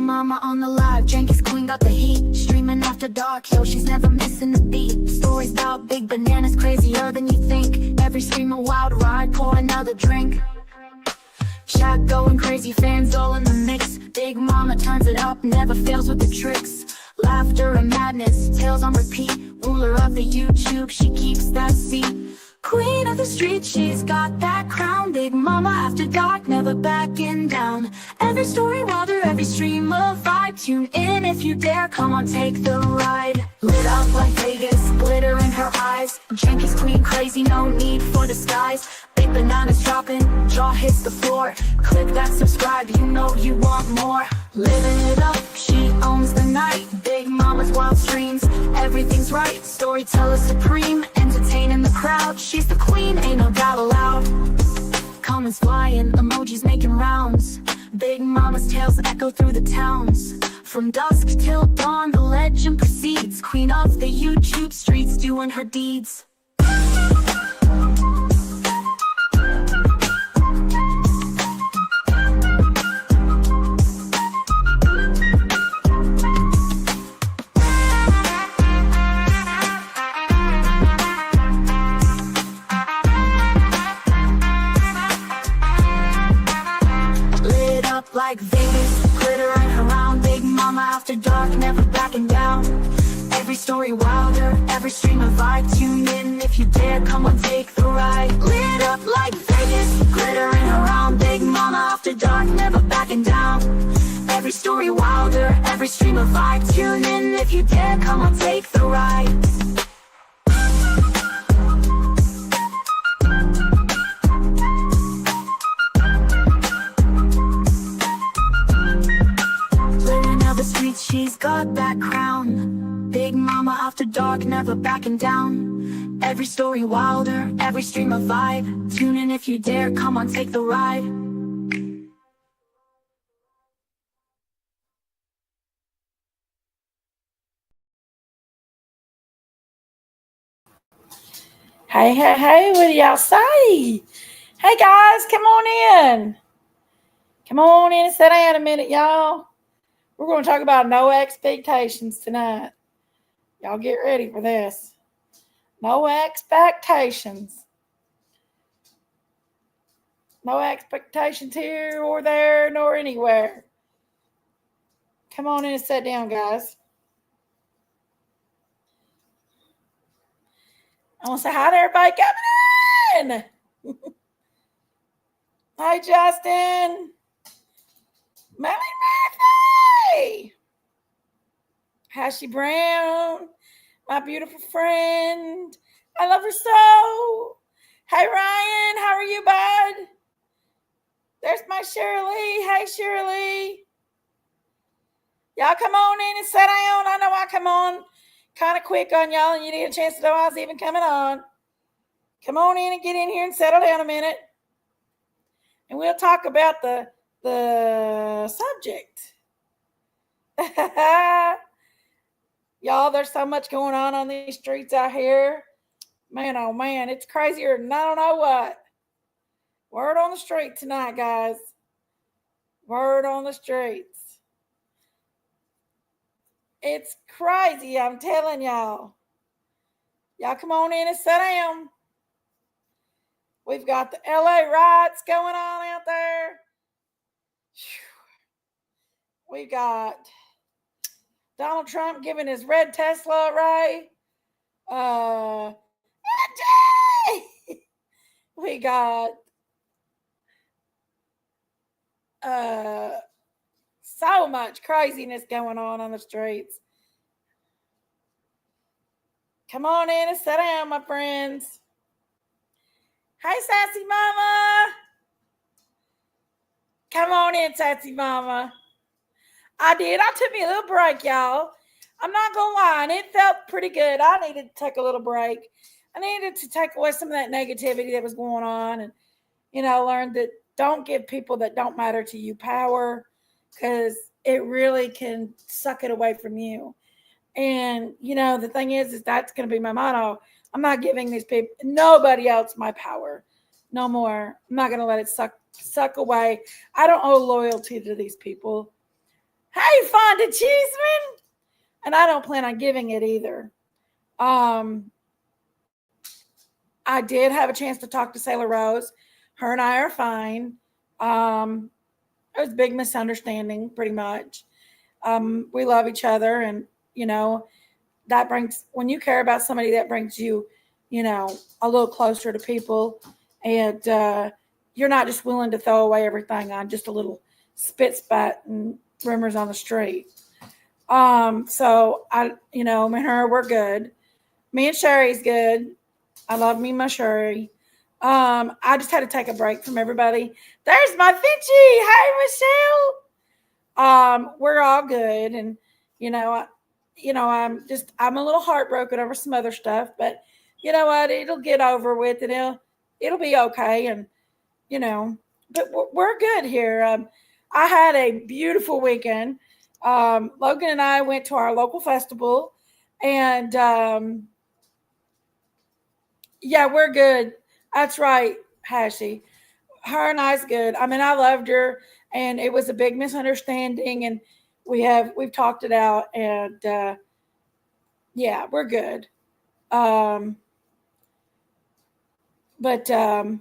Mama on the live, Jenkies queen got the heat. Streaming after dark, yo, she's never missing a beat. Stories about big bananas, crazier than you think. Every stream a wild ride, pour another drink. Chat going crazy, fans all in the mix. Big Mama turns it up, never fails with the tricks. Laughter and madness, tales on repeat. Ruler of the YouTube, she keeps that seat. Queen of the street, she's got that crown. Big Mama after dark, never backing down. Every story wilder, every stream a vibe. Tune in if you dare, come on, take the ride. Lit up like Vegas, glitter in her eyes. Jenkies queen crazy, no need for disguise. Big bananas dropping, jaw hits the floor. Click that subscribe, you know you want more. Living it up, she owns the night. Big Mama's wild streams, everything's right. Storyteller supreme, entertaining the crowd. She's the queen, ain't no doubt allowed. Comments flying, emojis making rounds. Big Mama's tales echo through the towns. From dusk till dawn, the legend proceeds. Queen of the YouTube streets, doing her deeds. Like Vegas, glittering around. Big Mama after dark, never backing down. Every story wilder, every stream a vibe. Tune in if you dare, come on, take the ride. Lit up like Vegas, glittering around. Big Mama after dark, never backing down. Every story wilder, every stream a vibe. Tune in if you dare, come on, take the ride. She's got that crown. Big Mama after dark, never backing down. Every story wilder, every stream a vibe. Tune in if you dare, come on, take the ride. Hey, hey, hey, what do y'all say? Hey guys, come on in. Come on in and sit down a minute, y'all. We're going to talk about no expectations tonight. Y'all get ready for this. No expectations. No expectations here or there nor anywhere. Come on in and sit down, guys. I want to say hi to everybody coming in. Hi, Justin. Melanie Murphy. Hashi Brown. My beautiful friend. I love her so. Hey, Ryan. How are you, bud? There's my Shirley. Hey, Shirley. Y'all come on in and sit down. I know I come on kind of quick on y'all, and you didn't a chance to know I was even coming on. Come on in and get in here and settle down a minute. And we'll talk about the subject. Y'all, there's so much going on these streets out here. Man, oh man, it's crazier than I don't know what. Word on the street tonight, guys. Word on the streets. It's crazy, I'm telling y'all. Y'all come on in and sit down. We've got the LA riots going on out there. We got Donald Trump giving his red Tesla away. We got so much craziness going on the streets. Come on in and sit down, my friends. Hey, Sassy Mama. Come on in, Sassy Mama. I did. I took me a little break, y'all. I'm not going to lie. And it felt pretty good. I needed to take a little break. I needed to take away some of that negativity that was going on and, learn that don't give people that don't matter to you power, because it really can suck it away from you. And, the thing is that's going to be my motto. I'm not giving these people, nobody else, my power. No more. I'm not going to let it suck away. I don't owe loyalty to these people. Hey, Fonda Cheeseman. And I don't plan on giving it either. I did have a chance to talk to Sailor Rose. Her and I are fine. It was a big misunderstanding, pretty much. We love each other, and that brings, when you care about somebody, that brings you, a little closer to people, and you're not just willing to throw away everything on just a little spit spat and rumors on the street. So me and her, we're good. Me and Sherry's good. I love me my Sherry. I just had to take a break from everybody. There's my Finchie. Hey, Michelle. We're all good, and you know, I'm a little heartbroken over some other stuff, but you know what? It'll get over with, and it'll be okay, and you know, but we're good here. I had a beautiful weekend. Logan and I went to our local festival, and yeah, we're good. That's right, Hashi. Her and I's good. I mean, I loved her, and it was a big misunderstanding, and we've talked it out, and yeah, we're good. Um, but I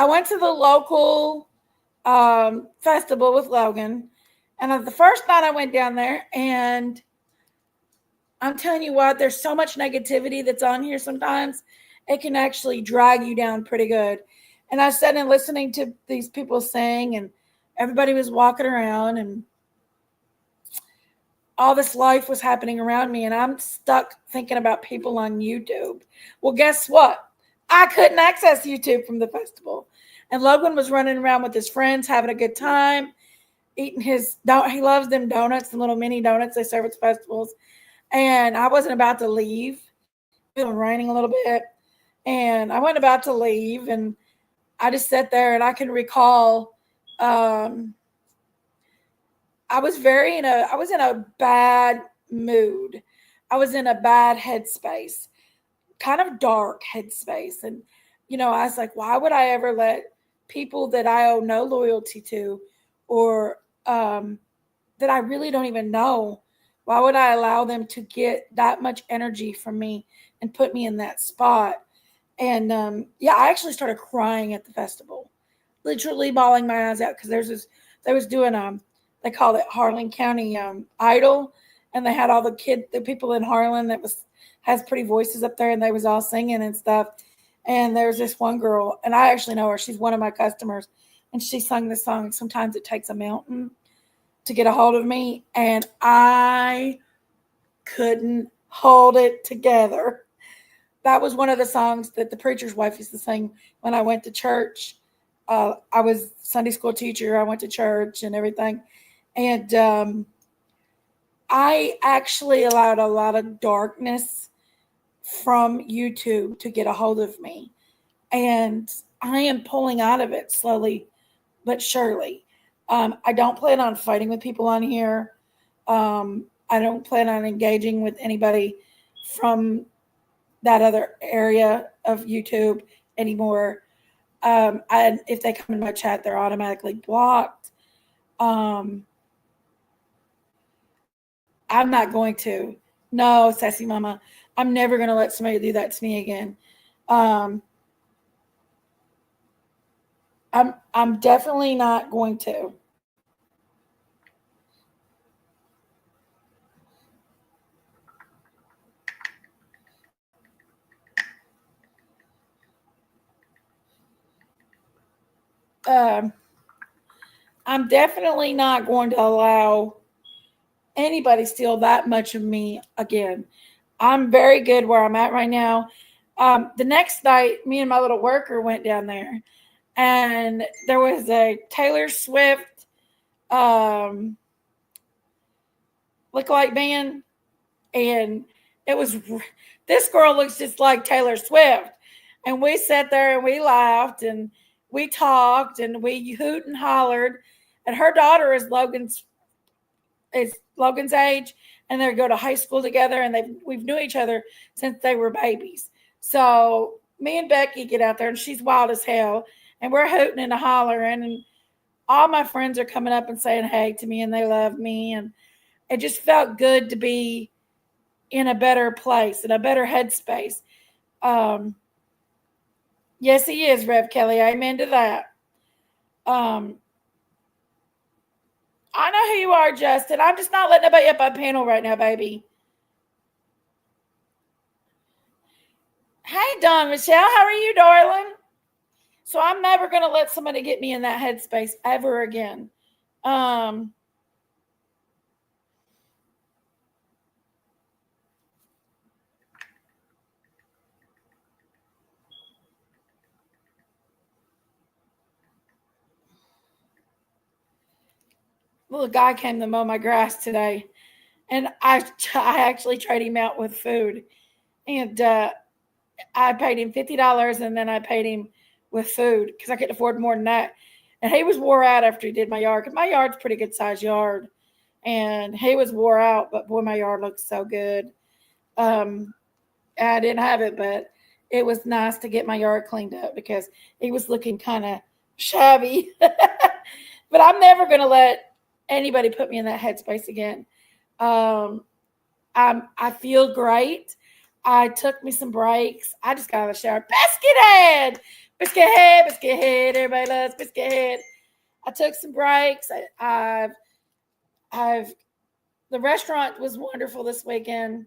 went to the local festival with Logan, and the first night I went down there, and I'm telling you what, there's so much negativity that's on here sometimes. It can actually drag you down pretty good. And I sat and listening to these people sing, and everybody was walking around, and all this life was happening around me, and I'm stuck thinking about people on YouTube. Well, guess what? I couldn't access YouTube from the festival. And Logan was running around with his friends, having a good time, eating he loves them donuts, the little mini donuts they serve at festivals. And I wasn't about to leave. It was raining a little bit. And I wasn't about to leave. And I just sat there, and I can recall I was in a bad mood. I was in a bad headspace, kind of dark headspace. And, I was like, why would I ever let people that I owe no loyalty to, or that I really don't even know, why would I allow them to get that much energy from me and put me in that spot? And yeah, I actually started crying at the festival, literally bawling my eyes out, because they was doing they call it Harlan County Idol, and they had all the people in Harlan that has pretty voices up there, and they was all singing and stuff. And there was this one girl, and I actually know her. She's one of my customers, and she sung the song, "Sometimes It Takes a Mountain to Get a Hold of Me," and I couldn't hold it together. That was one of the songs that the preacher's wife used to sing when I went to church. I was Sunday school teacher. I went to church and everything. And I actually allowed a lot of darkness from YouTube to get a hold of me. And I am pulling out of it slowly but surely. I don't plan on fighting with people on here. I don't plan on engaging with anybody from that other area of YouTube anymore. If they come in my chat, they're automatically blocked. I'm not going to. No, sassy mama. I'm never going to let somebody do that to me again. I'm definitely not going to. I'm definitely not going to allow anybody steal that much of me again. I'm very good where I'm at right now. The next night, me and my little worker went down there, and there was a Taylor Swift lookalike band, and it was, this girl looks just like Taylor Swift. And we sat there and we laughed and we talked and we hoot and hollered. And her daughter is Logan's age, and they go to high school together, and we've knew each other since they were babies. So me and Becky get out there, and she's wild as hell, and we're hooting and hollering, and all my friends are coming up and saying hey to me, and they love me, and it just felt good to be in a better place, in a better headspace. Um, yes, he is, Rev Kelly. Amen to that. Um, I know who you are, Justin. I'm just not letting nobody up on panel right now, baby. Hey, Dawn Michelle, how are you, darling? So I'm never going to let somebody get me in that headspace ever again. Um, little guy came to mow my grass today, and I actually traded him out with food, and I paid him $50, and then I paid him with food because I couldn't afford more than that. And he was wore out after he did my yard, because my yard's a pretty good sized yard, and he was wore out. But boy, my yard looks so good. Um, I didn't have it, but it was nice to get my yard cleaned up because it was looking kind of shabby. But I'm never going to let anybody put me in that headspace again. Um, I feel great. I took me some breaks. I just got out of the shower. Biscuit head. Everybody loves biscuit head. I took some breaks. I've the restaurant was wonderful this weekend.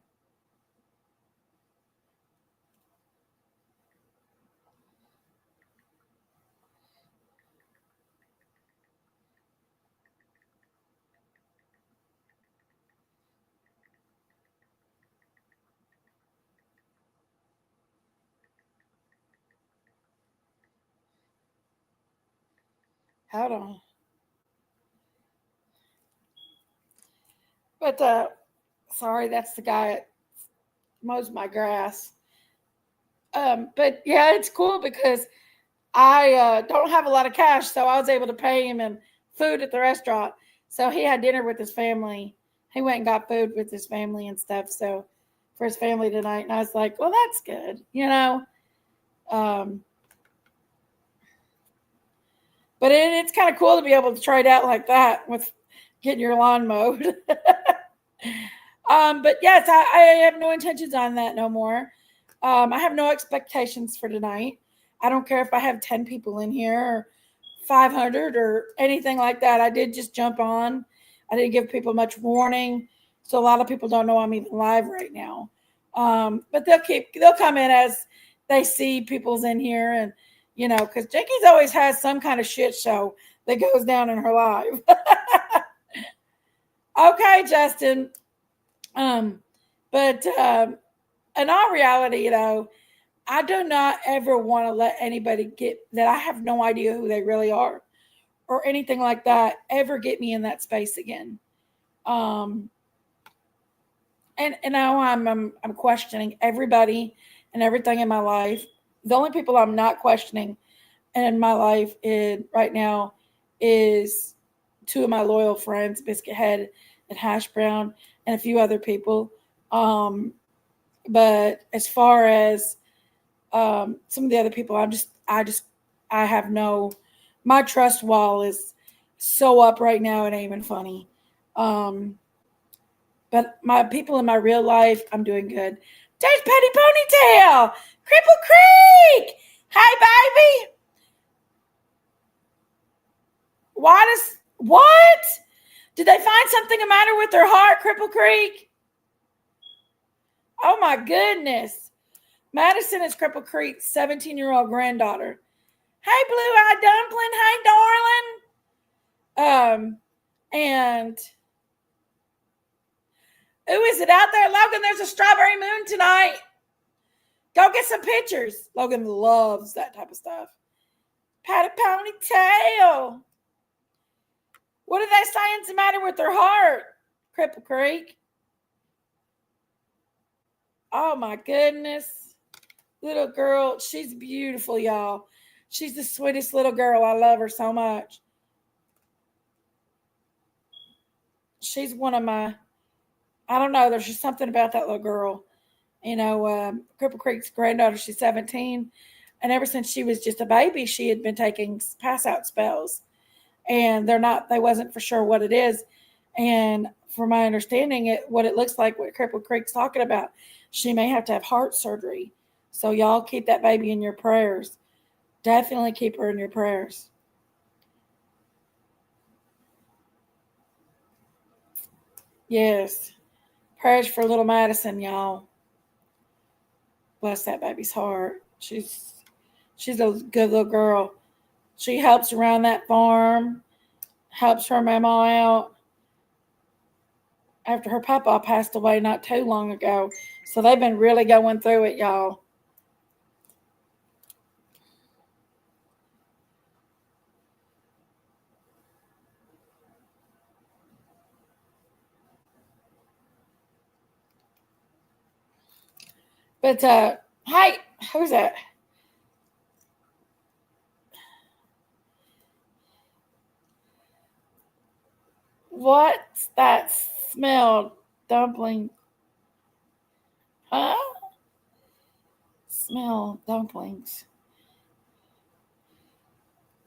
Hold on. But sorry, that's the guy that mows my grass. But yeah, it's cool because I don't have a lot of cash, so I was able to pay him in food at the restaurant. So he had dinner with his family. He went and got food with his family and stuff. So for his family tonight, and I was like, well, that's good, you know. Um, but it's kind of cool to be able to trade out like that with getting your lawn mowed. But yes, I have no intentions on that no more. I have no expectations for tonight. I don't care if I have 10 people in here or 500 or anything like that. I did just jump on. I didn't give people much warning. So a lot of people don't know I'm even live right now. But they'll come in as they see people's in here, and because Jenkies always has some kind of shit show that goes down in her live. Okay, Justin. But in all reality, I do not ever want to let anybody get that I have no idea who they really are or anything like that ever get me in that space again. Um, and now I'm questioning everybody and everything in my life. The only people I'm not questioning in my life right now is two of my loyal friends, Biscuit Head and Hash Brown, and a few other people. But as far as some of the other people, I have no, my trust wall is so up right now, it ain't even funny. But my people in my real life, I'm doing good. There's Petty Ponytail, Cripple Creek. Hey, baby. What? Did they find something the matter with their heart, Cripple Creek? Oh my goodness. Madison is Cripple Creek's 17-year-old granddaughter. Hey, Blue-Eyed Dumpling. Hey, darling. And who is it out there? Logan, there's a strawberry moon tonight. Go get some pictures. Logan loves that type of stuff. Pat a ponytail. What are they saying's the matter with their heart? Cripple Creek. Oh my goodness. Little girl. She's beautiful, y'all. She's the sweetest little girl. I love her so much. She's one of my, I don't know, there's just something about that little girl. Cripple Creek's granddaughter, she's 17. And ever since she was just a baby, she had been taking pass out spells. and they wasn't for sure what it is. And from my understanding, what it looks like, what Cripple Creek's talking about, she may have to have heart surgery. So y'all keep that baby in your prayers. Definitely keep her in your prayers. Yes. Prayers for little Madison, y'all. Bless that baby's heart. She's a good little girl. She helps around that farm, helps her mama out. After her papa passed away not too long ago. So they've been really going through it, y'all. But hey, who's that? What's that smell? Dumpling. Huh? Smell dumplings.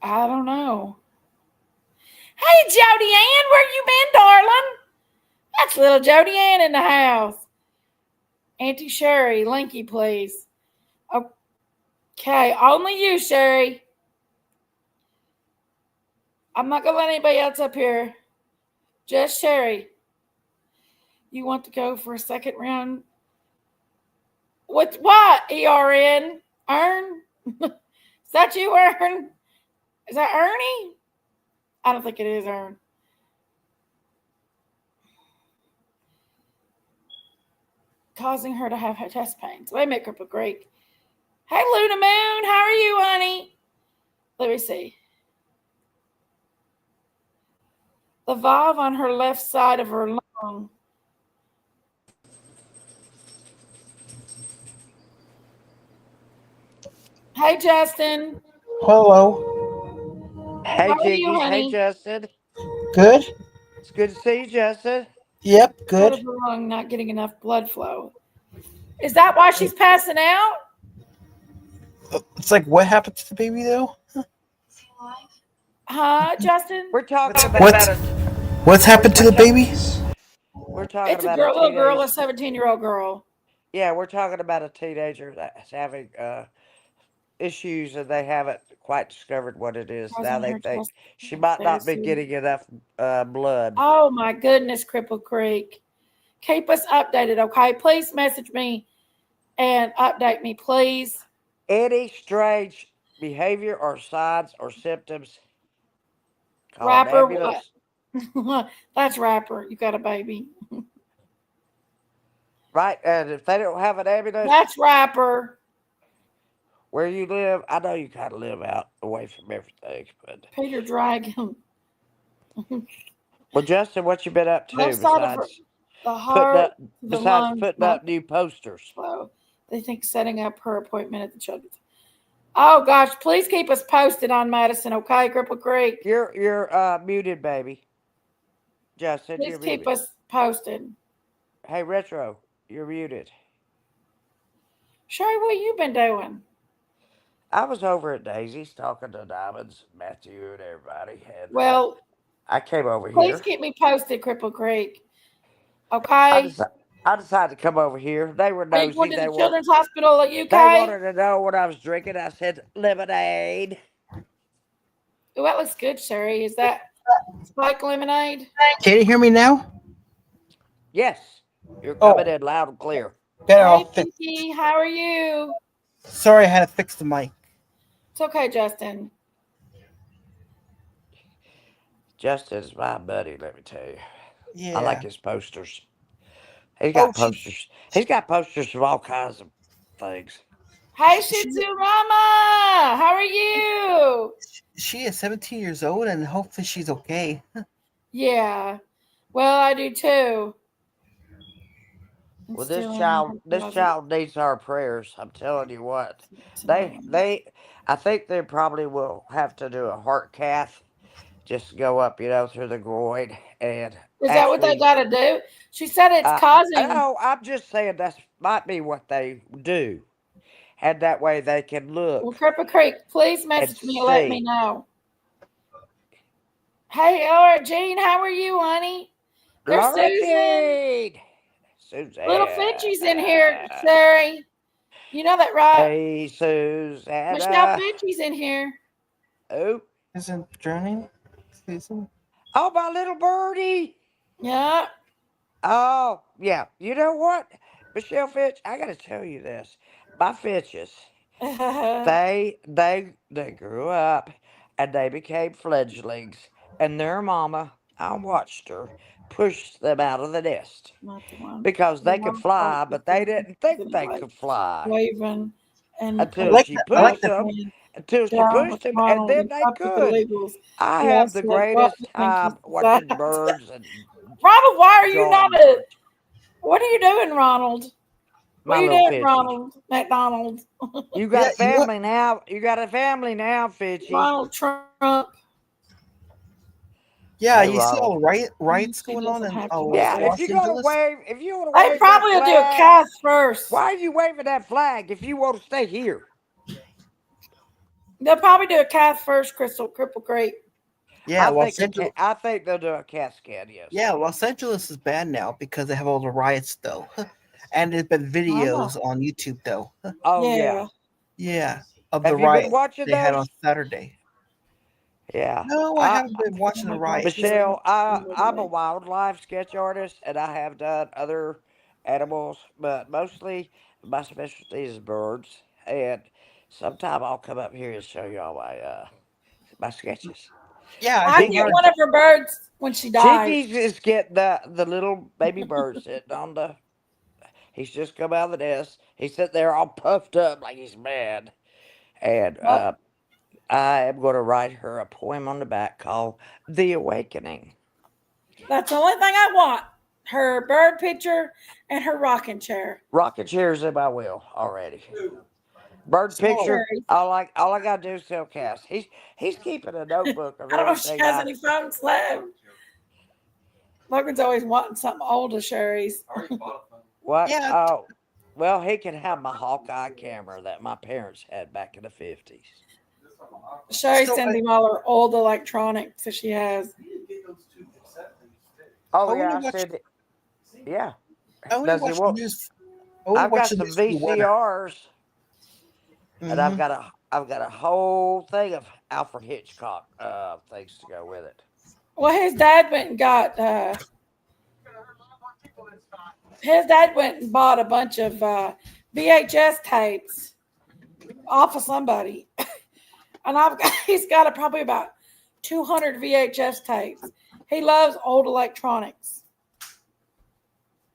I don't know. Hey, Jody Ann, where you been, darling? That's little Jody Ann in the house. Auntie Sherry, Linky, please. Okay, only you, Sherry. I'm not going to let anybody else up here. Just Sherry. You want to go for a second round? What? ERN? Ern? Is that you, Ern? Is that Ernie? I don't think it is Ern. Causing her to have her chest pains. Wait a minute, Cripple Creek. Hey, Luna Moon, how are you, honey? Let me see. The valve on her left side of her lung. Hey, Justin. Hello. How Hey, are you, Jenkies. Hey, honey? Justin. Good? It's good to see you, Justin. Yep, Part of good. her lung not getting enough blood flow. Is that why she's passing out? It's like, what happened to the baby, though? Huh, Justin? We're talking about What's happened to the baby? we're talking It's a about a girl, little girl, a teenage. 17-year-old girl. Yeah, we're talking about a teenager that's having issues, and they haven't quite discovered what it is. Now Causing they her think chest she might not be pains. getting enough blood. Oh my goodness, Cripple Creek. Keep us updated, okay? Please message me and update me, please. Any strange behavior or signs or symptoms, call an Rapper, what? ambulance. That's Rapper. You got a baby. Right, and if they don't have an ambulance That's Rapper. where you live, I know you kind of live out away from everything, but Peter Dragon. well, Justin, what you been up to Left side of her, the putting heart, up the besides lungs, putting not up new posters? flow. They think setting up her appointment at the children's. Oh gosh, please keep us posted on Madison, okay, Cripple Creek? You're muted, baby. Justin, Please you're keep muted. us posted. Hey, Retro, you're muted. Sherry, what you been doing? I was over at Daisy's talking to Diamonds, Matthew, and everybody, and Well, I came over please here. keep me posted, Cripple Creek. I Okay? decided I decided to come over here. They were Are you going nosy. to the Children's Hospital at They UK? wanted to know what I was drinking. I said lemonade. Oh, that looks good, Sherry. Is that spike lemonade? Can you hear me now? Yes, you're coming Oh, in loud and clear. better Hey, off fix. Pinky, how are you? Sorry, I had to fix the mic. It's okay, Justin. Justin's my buddy. Let me tell you, I like Yeah. his posters. He's Oh, got posters. He's got posters of all kinds of things. Hey, Shih she, Tzu Mama, how are you? she is 17 years old, and hopefully she's okay. Yeah, well, I do too. I'm Well, still in her this closet child needs our prayers. I'm telling you what. tomorrow. I think they probably will have to do a heart cath, just go up, through the groin, and Is that what they actually, got to do? She said it's causing. no, I'm just saying that might be what they do, and that way they can Well, look Cripple Creek, please and message me and let me see. know. Hey, Laura Jean, how are you, honey? There's Laura Susan. Jean. Susan. Little Finchie's in here, Sherry. You know that, right? Hey, Michelle Susanna. Finchie's in here. Oh, Isn't Journey season? oh, my little birdie. Yeah. Oh, yeah. You know what, Michelle Fitch? I got to tell you this. My Fitches, they grew up and they became fledglings, and their mama, I watched her push them out of the nest Not the one. because The they could one part fly, with but they didn't think the they like could fly waving and I until like she that. I like pushed that. them, playing until she down with pushed them, and Ronald then and they up with the could. Legals. I He have the also like brought greatest the Twinkies time inside. watching birds and Ronald, why are you not drawing a? birds. What are you doing, Ronald? What My are you little doing, Fitchies. Ronald McDonald? You got Yeah, a you know what? family now. You got a family now, Fitchy. Ronald Trump. Yeah, Hey, you see Ronald. all riots She going on doesn't in have to Yeah, decide. if Los you gonna Angeles? wave, if you want to They wave that probably will do a flag, cast first. why are you waving that flag if you want to stay here? They'll probably do a cast first, Cripple Creek. Yeah, Los Angeles. I think they'll do a CAT scan. Yes. Yeah, Los Angeles is bad now because they have all the riots though, and there's been Oh, videos on YouTube though. Oh yeah. yeah. Yeah, of the Have you been riots watching they had on those? Saturday. Yeah. No, I I haven't been watching the riots. Michelle, I'm a wildlife sketch artist, and I have done other animals, but mostly my specialty is birds. And sometime I'll come up here and show y'all my sketches. Yeah, I've I been get wanting one to. of her birds when she dies. Jinkies is get the little baby bird sitting on the. He's just come out of the nest. He's sitting there all puffed up like he's mad, and But I am going to write her a poem on the back called "The Awakening." that's the only thing I want. Her bird picture and her rocking chair. Rocket chairs in my will already. Bird So, picture. Sherry. All I gotta do is tell Cass. He's keeping a notebook of I don't know if she everything has I. any phones left. Logan's always wanting something old of Sherry's. What? yeah, Oh, well, he can have my Hawkeye camera that my parents had back in the 50s. Sherry so sends him all her old electronics that she has. I Oh want yeah, to I watch. said it. Yeah. I want to Does he watch the want? news. I want to I've watch got the some news for the weather. VCRs, and Hmm. I've got a whole thing of Alfred Hitchcock things to go with it. Well, his dad went and got. His dad went and bought a bunch of VHS tapes off of somebody, and he's got probably about 200 VHS tapes. He loves old electronics.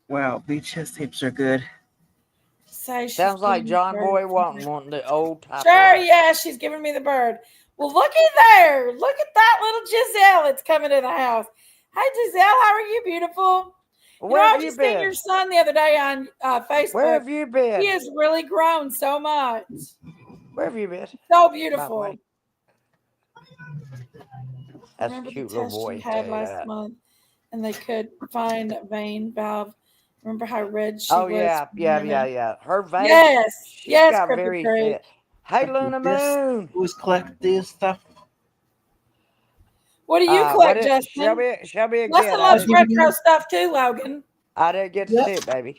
Wow, VHS tapes are good. Say she's Sounds like giving me John the bird. Boy wanting the old type Sure, of. yeah, she's giving me the bird. Well, looky there. Look at that little Giselle. It's coming to the house. Hi, Giselle. How are you, beautiful? You know, Where I have was you just seeing your been? son the other day on Where Facebook. have you He been? has really grown so much. Where have you been? So By the beautiful. way, that's a Remember the cute little test boy. you I tell had you last that. month, and they could find a vein valve. Remember how red she Oh was yeah, from urine? yeah. Her veins, Yes, she's yes, got Cripple very Creek. thin. Hey, Okay, Luna this Moon. who's collect this stuff. What do you What collect, it? Justin? Show me Justin again. loves retro stuff too, Logan. I didn't get to see it, baby.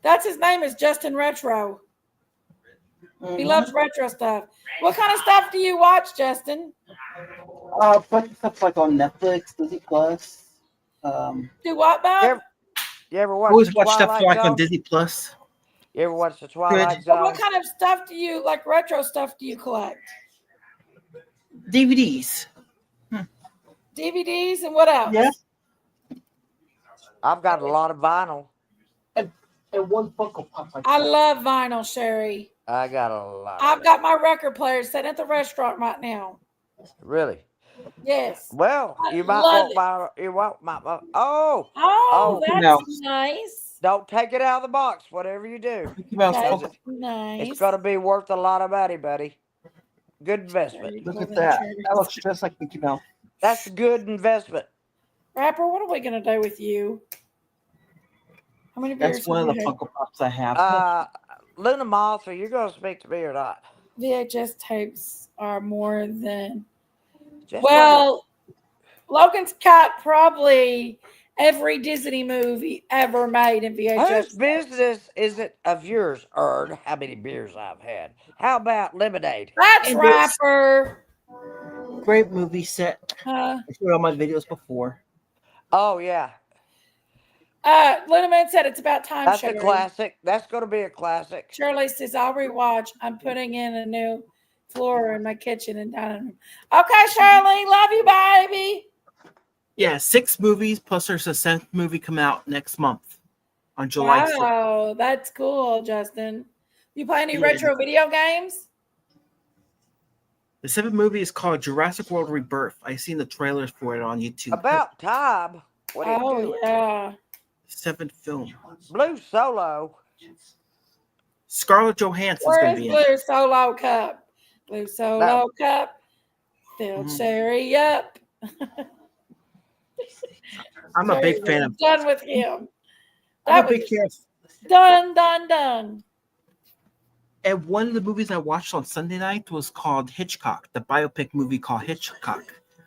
That's his name is Justin Retro. He loves retro stuff. What kind of stuff do you watch, Justin? Bunch of stuff like on Netflix, Disney Plus. Do what, Bob? You ever watch the Always watch stuff Twilight like on Zone? Disney Plus. You ever watch the Good. Twilight Well, what Zone? kind of stuff do you like? Retro stuff do you collect? DVDs. DVDs and what else? Yeah. I've got a lot of vinyl. And one Funko Pop. I love vinyl, Sherry. I got a lot. I've got my record player sitting at the restaurant right now. Really? Yes. Well, I you might love want my. You want my. Oh, Oh, that's Mouse. nice. don't take it out of the box. Whatever you do, Mickey Mouse That's Funko. nice. it's gonna be worth a lot of money, buddy. Good investment. Look at that. That looks just like Mickey Mouse. That's a good investment. Rapper, what are we gonna do with you? How many beers That's one of have the you had? Funko Pops I have. Luna Moth, are you gonna speak to me or not? VHS tapes are more than Just well. Logan's got probably every Disney movie ever made in VHS. Whose business is it of yours, Ern, how many beers I've had? How about lemonade? That's And it's Rapper. great movie set. I showed all my videos before. Oh, yeah. Lindemann said it's about time. That's a Shirley. classic. That's going to be a classic. Shirley says, I'll rewatch. I'm putting in a new floor in my kitchen and dining room. Okay, Shirley. Love you, baby. Yeah, 6 movies plus there's a 7th movie coming out next month on July 4th. Wow, that's cool, Justin. You play any Yeah. retro video games? The 7th movie is called Jurassic World Rebirth. I seen the trailers for it on YouTube. About time. What are you Oh, doing? yeah. 7th film. Blue Solo. Scarlett Johansson's Where going is to be in. Blue Solo Cup? Blue Solo No. Cup. Filled Mhm. cherry up. I'm a big fan of. Done with him. I'm That a big was fan of. done. And one of the movies I watched on Sunday night was called Hitchcock, the biopic movie called Hitchcock.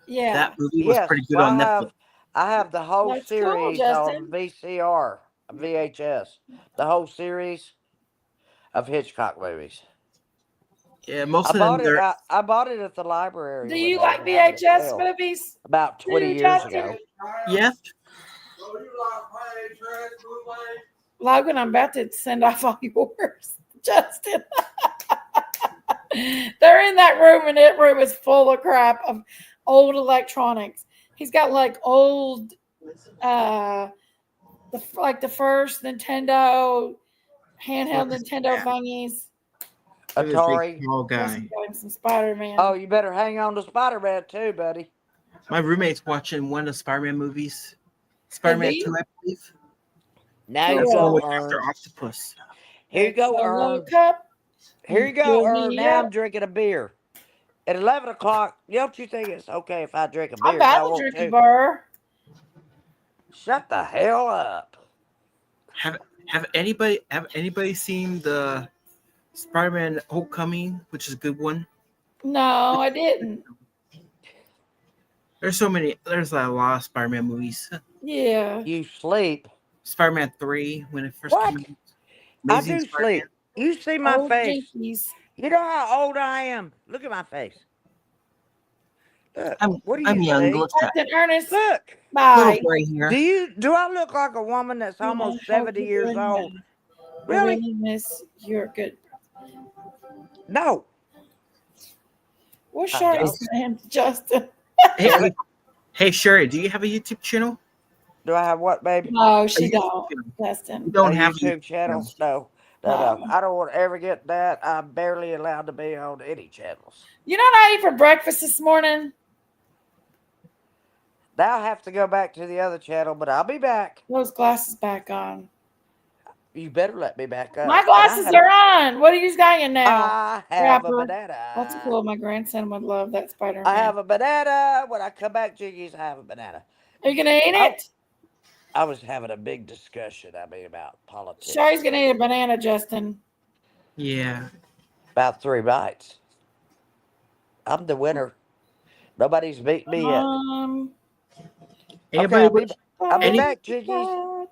Yeah. That movie was Yes, pretty good on Netflix. I have the whole That's cool, series Justin. on VCR, VHS. The whole series of Hitchcock movies. Yeah, most I of them bought it. they're I bought it at the library. Do when you they like were having a VHS sale movies? about 20 Do you, years Justin? ago. yeah. Logan, I'm about to send off all yours, Justin. They're in that room, and that room is full of crap of old electronics. He's got like old, the first Nintendo handheld Nintendo thingies. Atari. Tall guy. Some Spider-Man. Oh, you better hang on to Spider-Man too, buddy. My roommate's watching one of the Spider-Man movies. Spider-Man 2, I believe. Now Cool. you That's the one go, with Ern. Dr. Octopus. Here you go, Solo Ern. Cup. Here you go, Fill Ern. me Now up. I'm drinking a beer. At 11 o'clock, don't you think it's okay if I drink a beer? I'm if I about to want drink to? a bar. Shut the hell up. Have anybody seen the Spider-Man Homecoming, which is a good one? No, I didn't. There's a lot of Spider-Man movies. Yeah. You sleep. Spider-Man 3 when it first What? came out. I Amazing do Spider-Man. sleep. You see my Old face. Jenkies. You know how old I am. Look at my face. Look. What do I'm you young. see? Look at Captain Ernest. Look. Bye. little gray hair. Do I look like a woman that's almost 70 years old? We Really? really miss your good. No. What's I Sherry's name, Justin? Hey, Sherry, do you have a YouTube channel? Do I have what, baby? No, she A YouTube don't. channel. Justin. You don't A have YouTube channel? No. No. I don't want to ever get that. I'm barely allowed to be on any channels. You know what I ate for breakfast this morning? Now I have to go back to the other channel, but I'll be back. Those glasses back on. You better let me back up. My And glasses are on. What are you saying now? I have a Rapper. banana. That's cool. My grandson would love that Spider-Man. I have a banana. When I come back, Jenkies, I have a banana. Are you gonna eat Oh. it? I was having a big discussion, about politics. Sherry's gonna eat a banana, Justin. Yeah. About 3 bites. I'm the winner. Nobody's beat me yet. Anybody, I'll be any- back, Jenkies.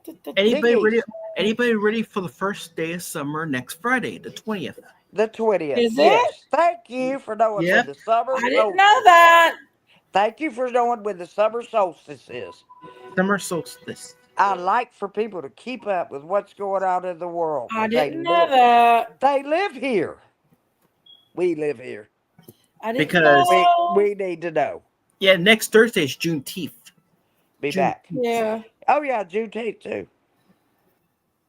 anybody ready for the first day of summer next Friday, the 20th? The 20th. Is it? Yes. Thank you for knowing Yeah. when the summer I didn't solstice know that. Thank you for knowing when the summer solstice is. Summer solstice. I like for people to keep up with what's going on in the world. I They didn't know live- that. They live here. We live here. I didn't Because- know. We need to know. Yeah, next Thursday is Juneteenth. Be June- back. Yeah. Oh, yeah, Juneteenth, too.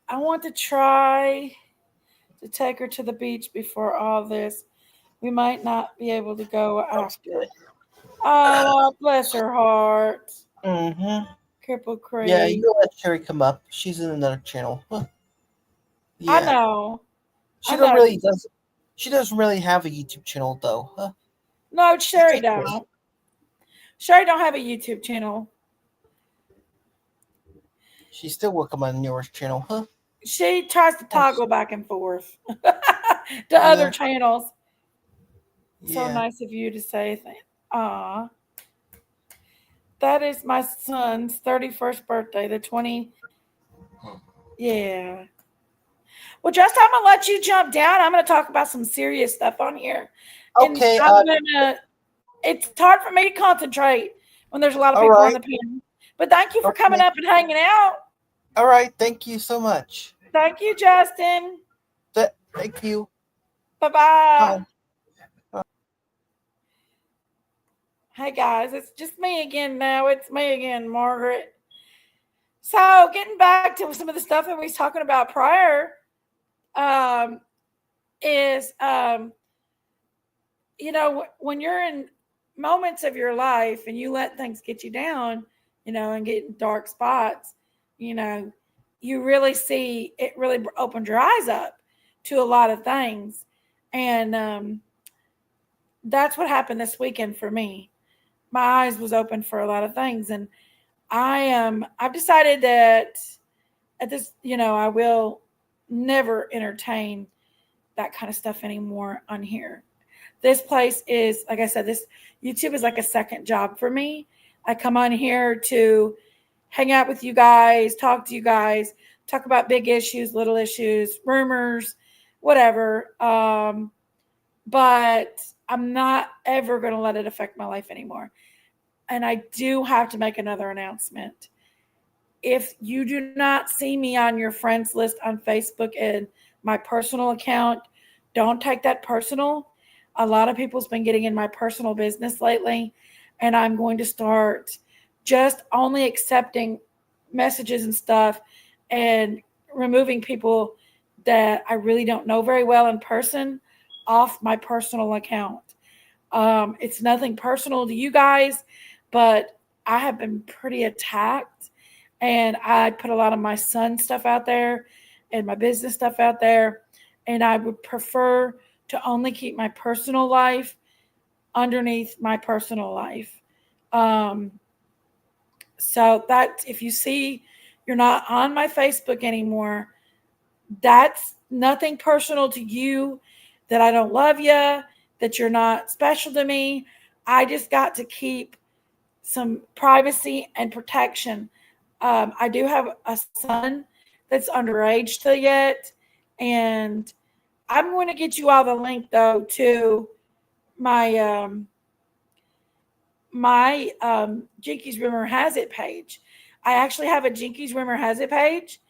I want to try to take her to the beach before all this. We might not be able to go after. Oh, bless her heart. Mm-hmm. Cripple crazy. Yeah, you let Sherry come up. She's in another channel. Huh. I know. She I don't know. really does. She doesn't really have a YouTube channel though. Huh? No, Sherry don't. Sherry don't have a YouTube channel. She's still working on yours channel, huh? She tries to toggle back and forth to other channels. So Yeah. nice of you to say that. Aw. That is my son's 31st birthday, the 20. Yeah. Well, just I'm gonna let you jump down. I'm gonna talk about some serious stuff on here, and Okay. I'm gonna. It's hard for me to concentrate when there's a lot of All people on right. the panel. But thank you for coming Okay. up and hanging out. All right. Thank you so much. Thank you, Justin. Thank you. Bye bye. Bye. Hey guys, it's just me again now. It's me again, Margaret. So, getting back to some of the stuff that we was talking about prior, um, is when you're in moments of your life and you let things get you down, and get in dark spots, you know, you really see it really opened your eyes up to a lot of things. And that's what happened this weekend for me. My eyes was open for a lot of things. And I've decided that at this, I will never entertain that kind of stuff anymore on here. This place is, like I said, this YouTube is like a second job for me. I come on here to hang out with you guys, talk to you guys, talk about big issues, little issues, rumors, whatever. But I'm not ever going to let it affect my life anymore. And I do have to make another announcement. If you do not see me on your friends list on Facebook and my personal account, don't take that personal. A lot of people's been getting in my personal business lately, and I'm going to start just only accepting messages and stuff and removing people that I really don't know very well in person off my personal account. It's nothing personal to you guys, but I have been pretty attacked, and I put a lot of my son's stuff out there and my business stuff out there, and I would prefer to only keep my personal life underneath my personal life. So that if you see you're not on my Facebook anymore, that's nothing personal to you, that I don't love you, that you're not special to me. I just got to keep some privacy and protection. I do have a son that's underage still yet, and I'm going to get you all the link though to my Jenkies Rumor Has It page. I actually have a Jenkies Rumor Has It page,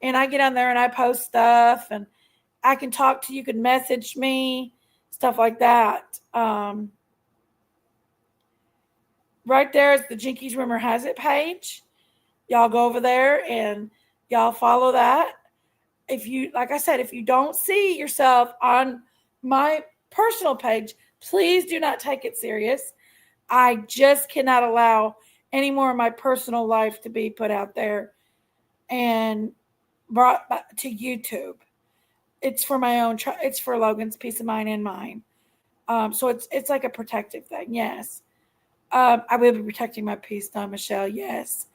and I get on there and I post stuff, and I can talk to you, can message me, stuff like that. Right there is the Jenkies Rumor Has It page. Y'all go over there and y'all follow that. If you, like I said, if you don't see yourself on my personal page, please do not take it serious. I just cannot allow any more of my personal life to be put out there and brought back to YouTube. It's for my own. It's for Logan's peace of mind and mine. So it's like a protective thing. Yes, I will be protecting my peace, Don Michelle. Yes,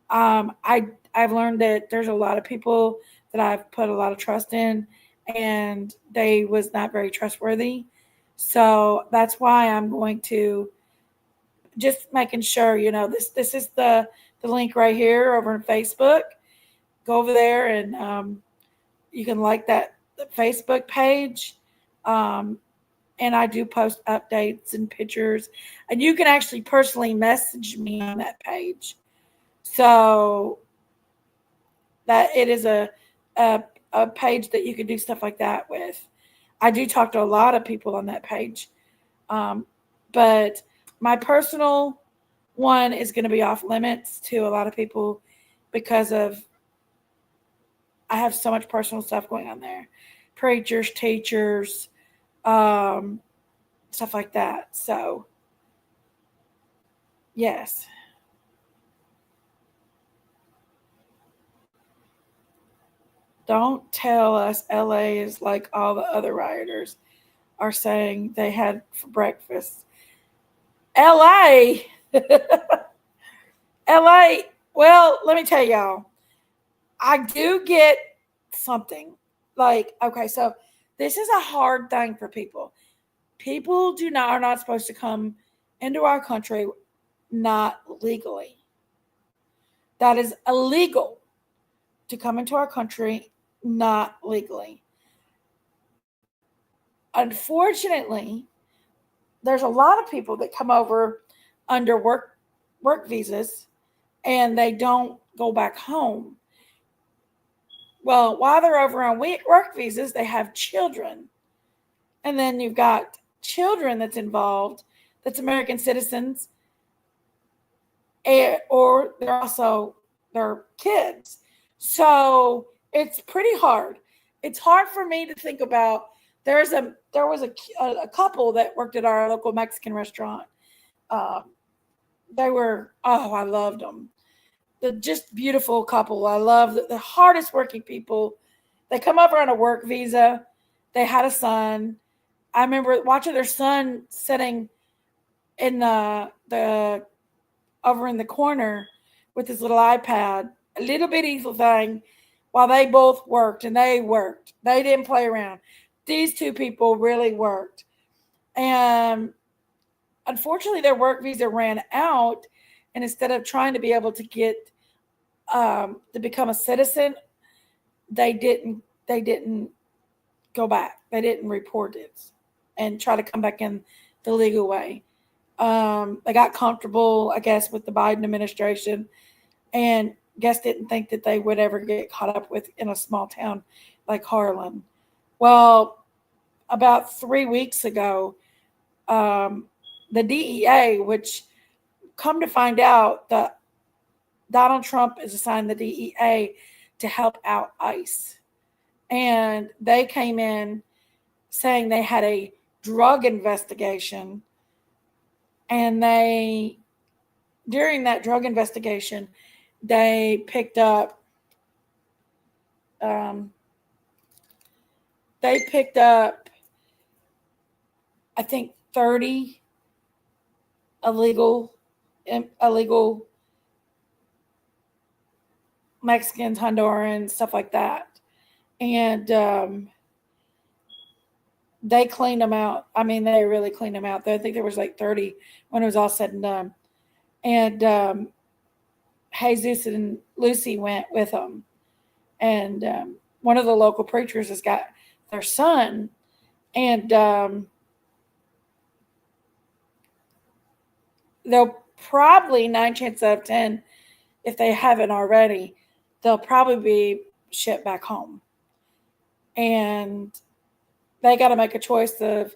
I've learned that there's a lot of people that I've put a lot of trust in, and they was not very trustworthy. So that's why I'm going to just making sure, this is the link right here over on Facebook. Go over there and you can like that Facebook page. And I do post updates and pictures, and you can actually personally message me on that page. So that it is a page that you can do stuff like that with. I do talk to a lot of people on that page. But my personal one is going to be off limits to a lot of people because of I have so much personal stuff going on there. Preachers, teachers, stuff like that. So, yes. Don't tell us LA is like all the other rioters are saying they had for breakfast. LA, LA, well, let me tell y'all, I do get something like, okay, so this is a hard thing for people. People are not supposed to come into our country not legally. That is illegal to come into our country, not legally. Unfortunately, there's a lot of people that come over under work visas and they don't go back home. Well, while they're over on work visas, they have children. And then you've got children that's involved, that's American citizens, or they're kids. So it's pretty hard. It's hard for me to think about. There was a couple that worked at our local Mexican restaurant. I loved them. The just beautiful couple. I love the hardest working people. They come over on a work visa. They had a son. I remember watching their son sitting in the over in the corner with his little iPad, a little bitty thing, while they both worked, and they worked. They didn't play around. These two people really worked. And unfortunately, their work visa ran out, and instead of trying to be able to get to become a citizen, they didn't go back. They didn't report it and try to come back in the legal way. They got comfortable, I guess, with the Biden administration, and didn't think that they would ever get caught up with in a small town like Harlan. Well, about 3 weeks ago, the DEA, which come to find out that Donald Trump is assigned the DEA to help out ICE. And they came in saying they had a drug investigation. And during that drug investigation, they picked up, I think, 30 illegal Mexicans, Hondurans, stuff like that. And they cleaned them out. I mean, they really cleaned them out. I think there was like 30 when it was all said and done. And Jesus and Lucy went with them. And one of the local preachers has got their son. And they'll probably, 9 chances out of 10, if they haven't already, they'll probably be shipped back home. And they got to make a choice of,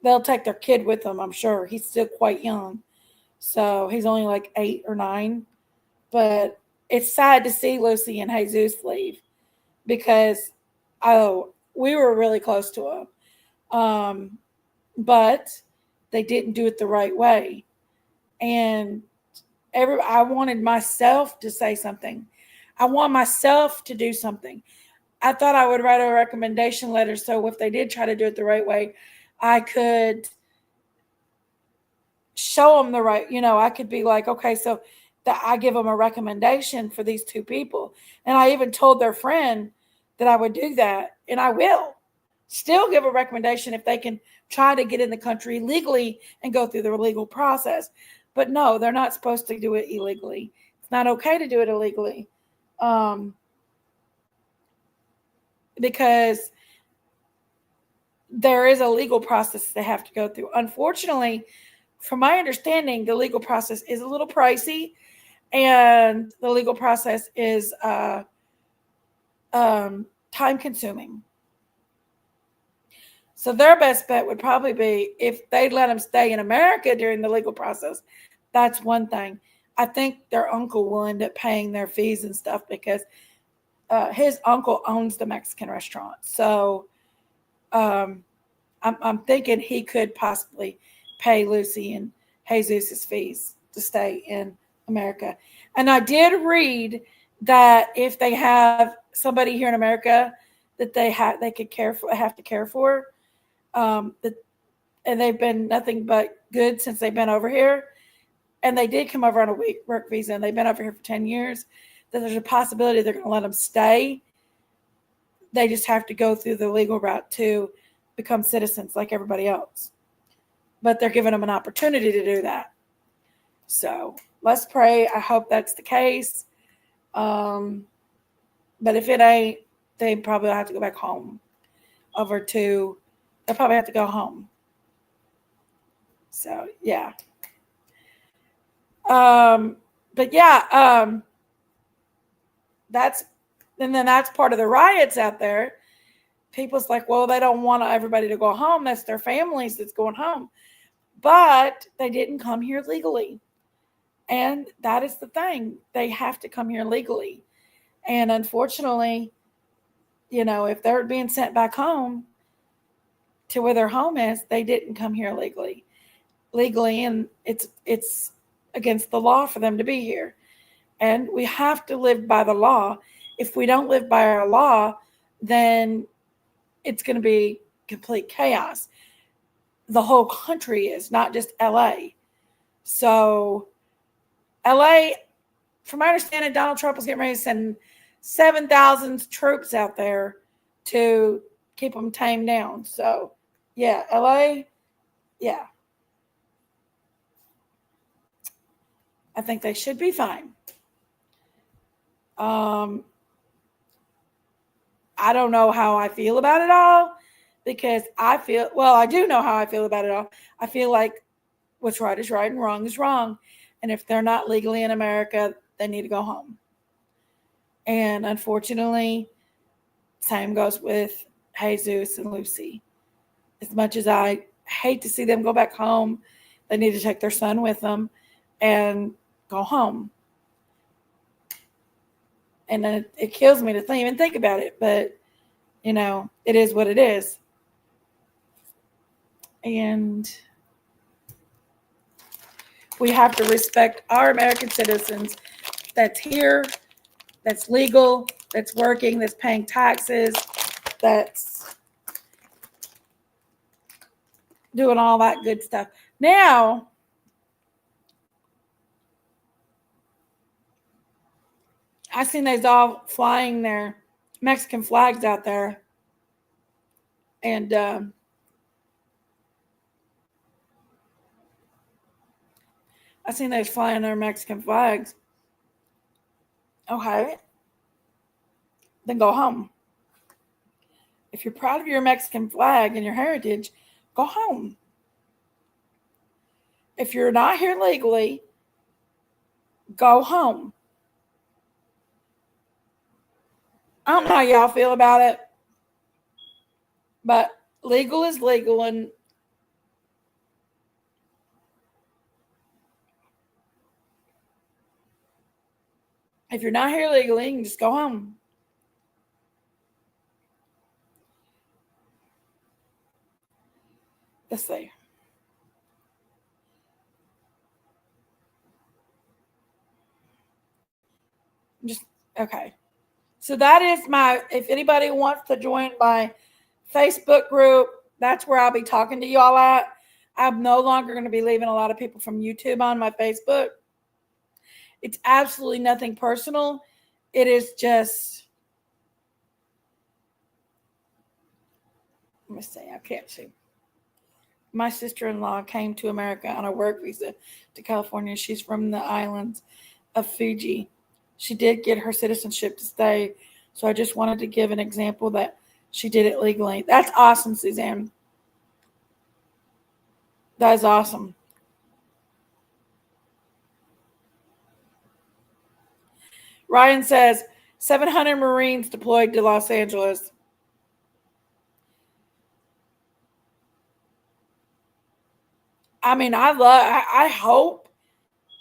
they'll take their kid with them, I'm sure. He's still quite young. So he's only like 8 or 9. But it's sad to see Lucy and Jesus leave because, we were really close to them. But they didn't do it the right way. And I wanted myself to say something. I want myself to do something. I thought I would write a recommendation letter so if they did try to do it the right way, I could show them the right, I could be like, okay, so that I give them a recommendation for these two people. And I even told their friend that I would do that, and I will still give a recommendation if they can try to get in the country legally and go through the legal process. But no, they're not supposed to do it illegally. It's not okay to do it illegally. Because there is a legal process they have to go through. Unfortunately, from my understanding, the legal process is a little pricey, and the legal process is time-consuming. So their best bet would probably be if they'd let them stay in America during the legal process. That's one thing. I think their uncle will end up paying their fees and stuff because his uncle owns the Mexican restaurant. So I'm thinking he could possibly pay Lucy and Jesus' fees to stay in America. And I did read that if they have somebody here in America that they have to care for, and they've been nothing but good since they've been over here, and they did come over on a work visa, and they've been over here for 10 years, that there's a possibility they're going to let them stay. They just have to go through the legal route to become citizens like everybody else. But they're giving them an opportunity to do that. So let's pray. I hope that's the case. But if it ain't, they probably have to go back home. They'll probably have to go home. So yeah. But yeah, that's part of the riots out there. People's like, well, they don't want everybody to go home. That's their families that's going home. But they didn't come here legally. And that is the thing. They have to come here legally. And unfortunately, if they're being sent back home to where their home is, they didn't come here legally. And it's against the law for them to be here. And we have to live by the law. If we don't live by our law, then it's going to be complete chaos. The whole country is, not just LA. So LA, from my understanding, Donald Trump was getting ready to send 7,000 troops out there to keep them tamed down. So yeah, LA, yeah. I think they should be fine. I don't know how I feel about it all, because I do know how I feel about it all. I feel like what's right is right and wrong is wrong. And if they're not legally in America, they need to go home. And unfortunately, same goes with Jesus and Lucy. As much as I hate to see them go back home, they need to take their son with them and go home. And then it kills me to even think about it. But, it is what it is. And we have to respect our American citizens that's here, that's legal, that's working, that's paying taxes, that's doing all that good stuff. Now, I seen they's all flying their Mexican flags out there. And I seen they's flying their Mexican flags. Okay. Then go home. If you're proud of your Mexican flag and your heritage, go home. If you're not here legally, go home. I don't know how y'all feel about it, but legal is legal, and if you're not here legally, you can just go home. Let's see. Okay. So that is if anybody wants to join my Facebook group, that's where I'll be talking to y'all at. I'm no longer going to be leaving a lot of people from YouTube on my Facebook. It's absolutely nothing personal. It is just, let me see, I can't see. My sister-in-law came to America on a work visa to California. She's from the islands of Fiji. She did get her citizenship to stay. So I just wanted to give an example that she did it legally. That's awesome, Suzanne. That is awesome. Ryan says 700 Marines deployed to Los Angeles. I mean, I hope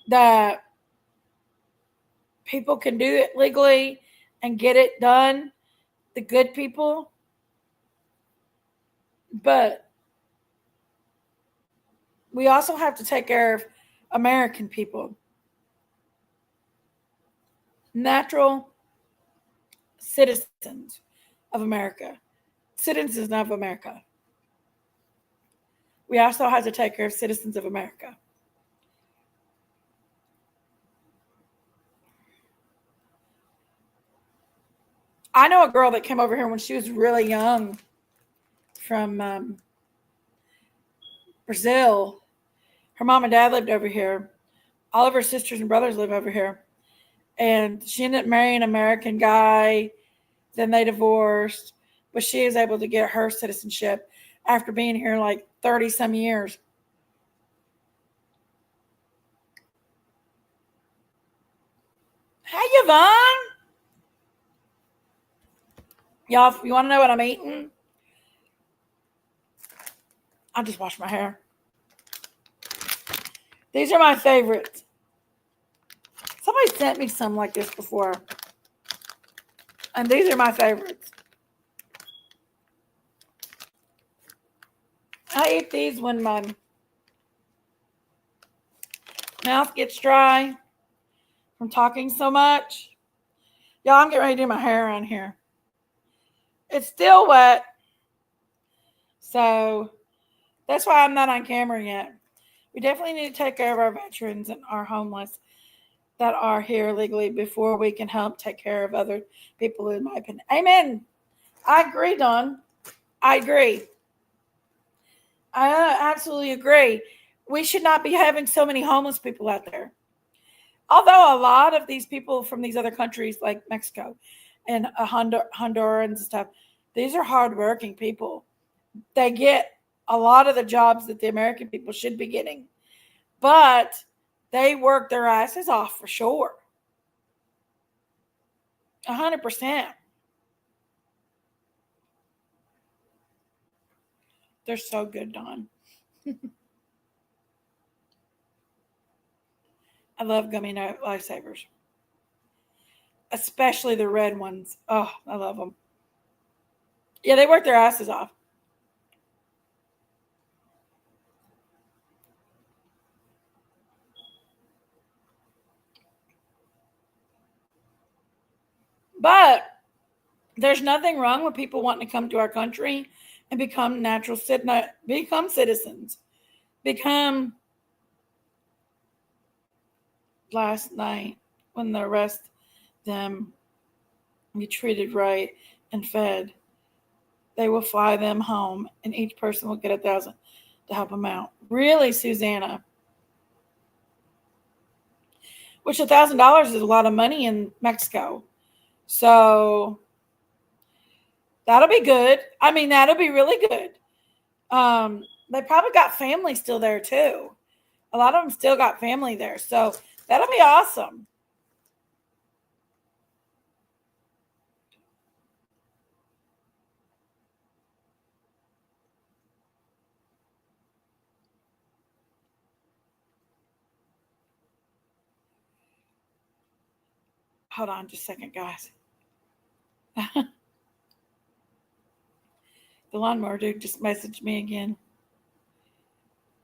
that people can do it legally and get it done, the good people. But we also have to take care of American people. Natural citizens of America. Citizens of America. We also have to take care of citizens of America. I know a girl that came over here when she was really young from Brazil. Her mom and dad lived over here, all of her sisters and brothers live over here. And she ended up marrying an American guy. Then they divorced. But she is able to get her citizenship after being here like 30 some years. Hey, Yvonne. Y'all, if you want to know what I'm eating, I just washed my hair. These are my favorites. Somebody sent me some like this before. And these are my favorites. I eat these when my mouth gets dry from talking so much. Y'all, I'm getting ready to do my hair around here. It's still wet. So that's why I'm not on camera yet. We definitely need to take care of our veterans and our homeless that are here legally before we can help take care of other people, in my opinion. Amen. I agree, Dawn. I agree. I absolutely agree. We should not be having so many homeless people out there. Although a lot of these people from these other countries like Mexico and Hondurans and stuff, these are hardworking people. They get a lot of the jobs that the American people should be getting. But they work their asses off for sure. 100%. They're so good, Dawn. I love gummy lifesavers. Especially the red ones. Oh, I love them. Yeah, they work their asses off. But there's nothing wrong with people wanting to come to our country and become citizens. Last night when the rest them be treated right and fed, they will fly them home and each person will get $1,000 to help them out. Really, Susanna? Which $1,000 is a lot of money in Mexico. So that'll be good. I mean, that'll be really good. They probably got family still there too. A lot of them still got family there. So that'll be awesome. Hold on just a second, guys. The lawnmower dude just messaged me again.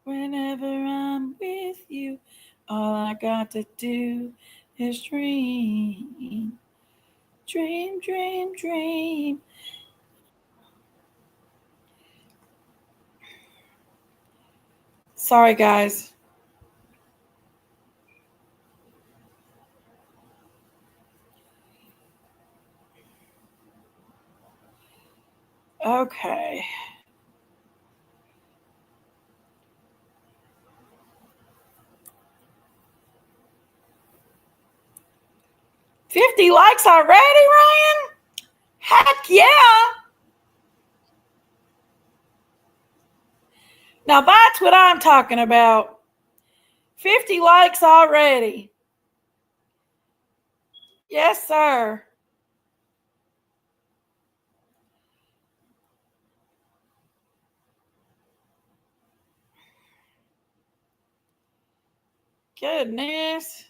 Whenever I'm with you, all I got to do is dream. Dream, dream, dream. Sorry, guys. Okay. $50 likes already, Ryan? Heck yeah. Now that's what I'm talking about. 50 likes already. Yes, sir. Goodness.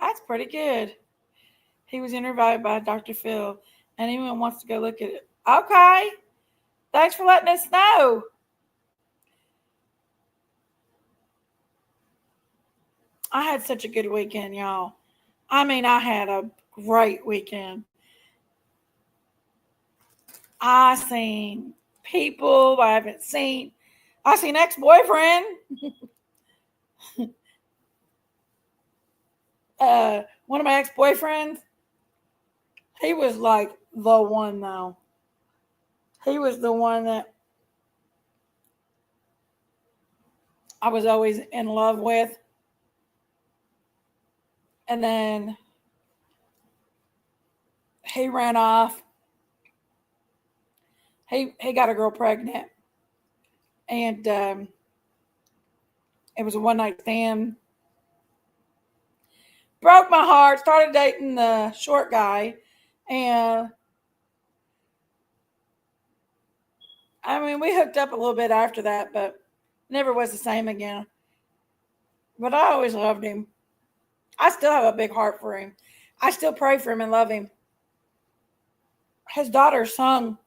That's pretty good. He was interviewed by Dr. Phil. Anyone wants to go look at it? Okay. Thanks for letting us know. I had such a good weekend, y'all. I mean, I had a great weekend. I seen people I haven't seen. I seen ex-boyfriend. One of my ex-boyfriends. He was like the one, though. He was the one that I was always in love with. And then he ran off. He got a girl pregnant. And it was a one-night stand. Broke my heart. Started dating the short guy. And I mean, we hooked up a little bit after that, but never was the same again. But I always loved him. I still have a big heart for him. I still pray for him and love him. His daughter sung,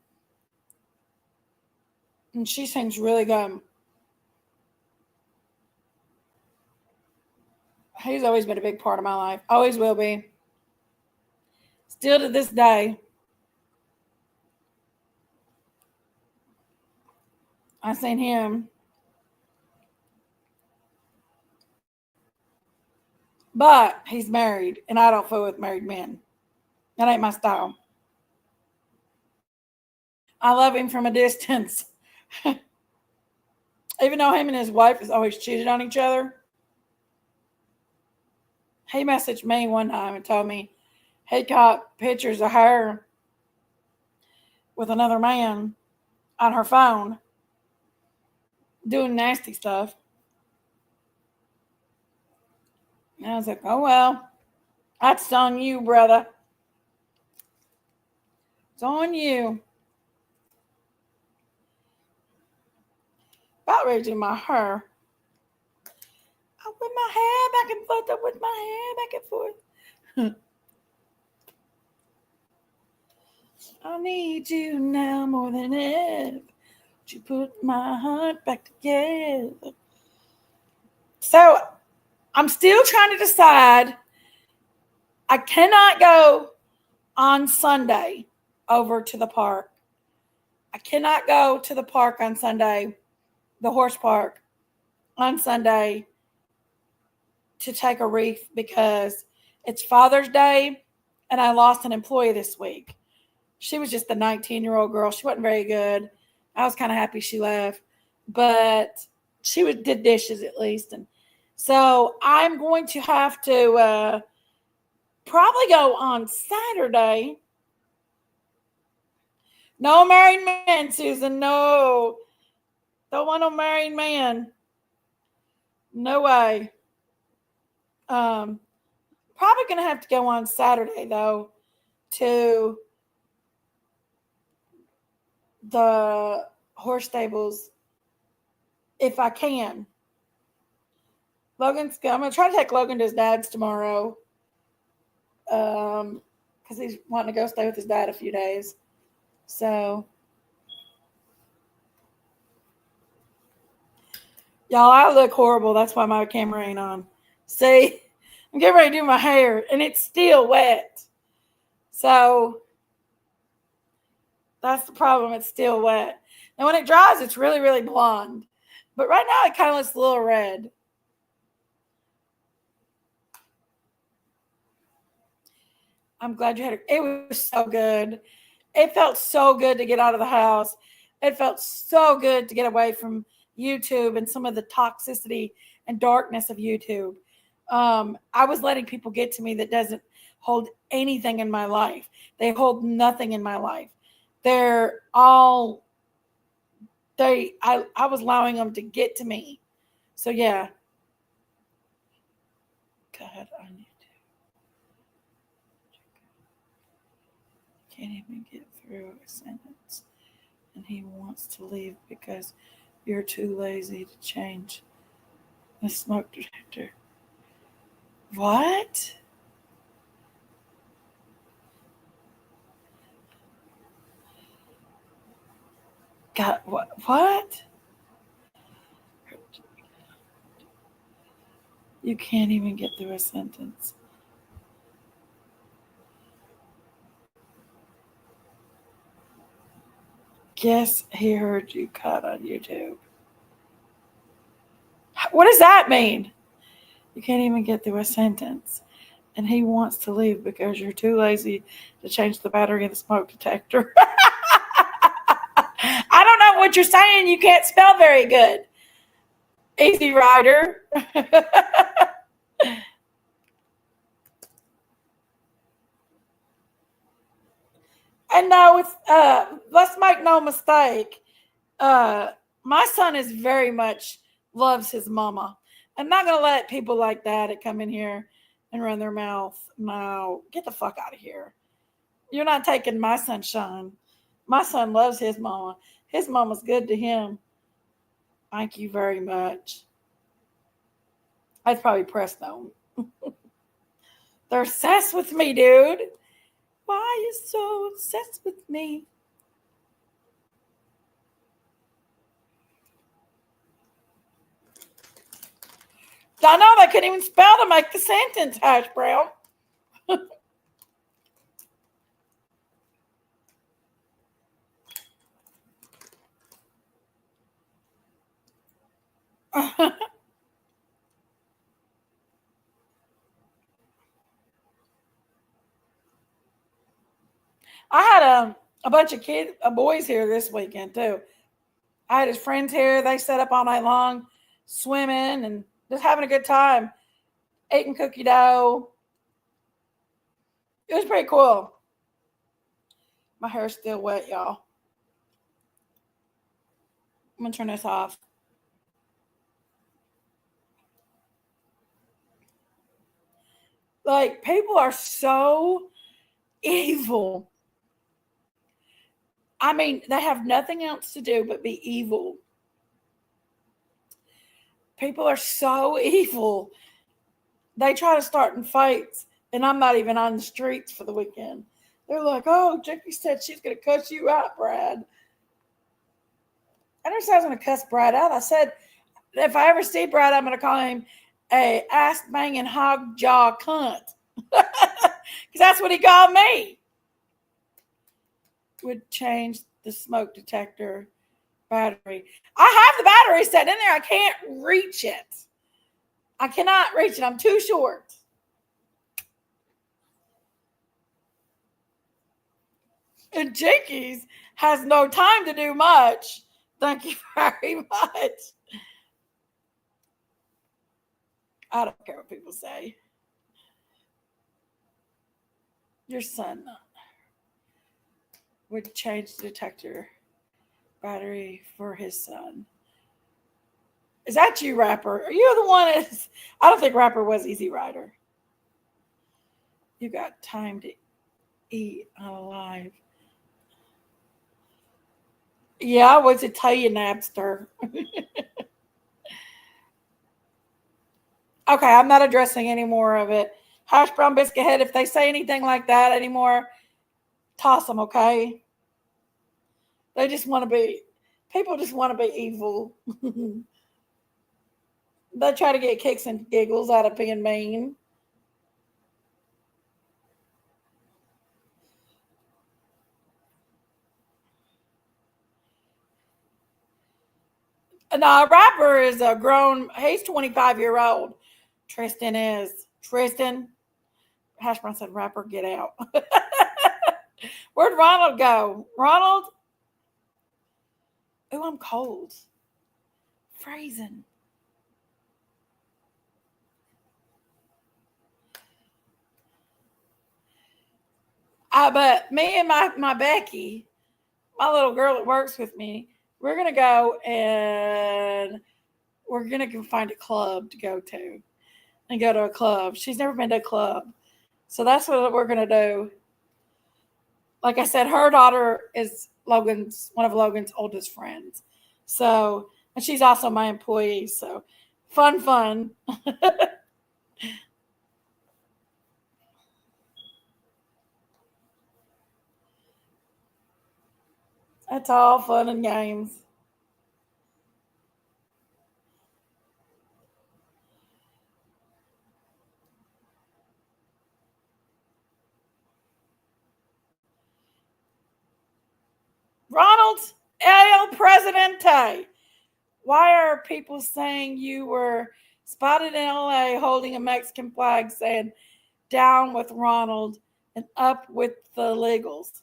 and she sings really good. He's always been a big part of my life. Always will be. Still to this day. I seen him. But he's married, and I don't fool with married men. That ain't my style. I love him from a distance. Even though him and his wife has always cheated on each other. He messaged me one time and told me he caught pictures of her with another man on her phone doing nasty stuff. And I was like, oh, well, that's on you, brother. It's on you. About ready to do my hair. I whip my hair back and forth. I whip my hair back and forth. I need you now more than ever. You put my heart back together. So I'm still trying to decide. I cannot go on Sunday over to the park. I cannot go to the park on Sunday, the horse park, on Sunday to take a wreath because it's Father's Day and I lost an employee this week. She was just a 19-year-old girl. She wasn't very good. I was kind of happy she left, but she did dishes at least. And so I'm going to have to probably go on Saturday. No married man, Susan. No. Don't want no married man. No way. Probably going to have to go on Saturday, though, to the horse stables if I can. I'm going to try to take Logan to his dad's tomorrow because he's wanting to go stay with his dad a few days. So, y'all, I look horrible. That's why my camera ain't on. See, I'm getting ready to do my hair, and it's still wet. So, that's the problem. It's still wet. And when it dries, it's really, really blonde. But right now, it kind of looks a little red. I'm glad you had it. It was so good. It felt so good to get out of the house. It felt so good to get away from YouTube and some of the toxicity and darkness of YouTube. I was letting people get to me that doesn't hold anything in my life. They hold nothing in my life. I was allowing them to get to me. So yeah. God, I need to. Can't even get through a sentence. And he wants to leave because you're too lazy to change the smoke detector. What? God, what? You can't even get through a sentence. Guess he heard you cut on YouTube. What does that mean? You can't even get through a sentence. And he wants to leave because you're too lazy to change the battery in the smoke detector. I don't know what you're saying. You can't spell very good. Easy Rider. And no, it's let's make no mistake. Uh, my son is very much loves his mama. I'm not gonna let people like that come in here and run their mouth. No, get the fuck out of here. You're not taking my sunshine. My son loves his mama. His mama's good to him. Thank you very much. I'd probably press no. They're obsessed with me, dude. Why are you so obsessed with me? I know they couldn't even spell to make the sentence, Hash Brown. I had a bunch of boys here this weekend too. I had his friends here. They sat up all night long, swimming and just having a good time, eating cookie dough. It was pretty cool. My hair's still wet, y'all. I'm gonna turn this off. Like, people are so evil. I mean, they have nothing else to do but be evil. People are so evil. They try to start in fights, and I'm not even on the streets for the weekend. They're like, oh, Jenkies said she's going to cuss you out, Brad. I never said I was going to cuss Brad out. I said, if I ever see Brad, I'm going to call him a ass-banging hog jaw cunt. Because that's what he called me. Would change the smoke detector battery. I have the battery set in there. I can't reach it. I cannot reach it. I'm too short. And Jenkies has no time to do much. Thank you very much. I don't care what people say. Your son would change the detector battery for his son. Is that you, Rapper? Are you the one that's... I don't think Rapper was Easy Rider. You got time to eat alive. Yeah, I was to tell you, Napster. Okay, I'm not addressing any more of it. Hash brown biscuit head, if they say anything like that anymore, toss them, okay? They just want to be... People just want to be evil. They try to get kicks and giggles out of being mean. No, Rapper is a grown, he's 25-year-old. Tristan is. Tristan. Hash brown said, Rapper, get out. Where'd Ronald go? Ronald? Oh, I'm cold. Freezing. But me and my Becky, my little girl that works with me, we're going to go and we're going to go find a club to go to and go to a club. She's never been to a club. So that's what we're going to do. Like I said, her daughter is one of Logan's oldest friends. So, and she's also my employee. So fun. That's all fun and games. Ronald El Presidente. Why are people saying you were spotted in LA holding a Mexican flag saying down with Ronald and up with the illegals?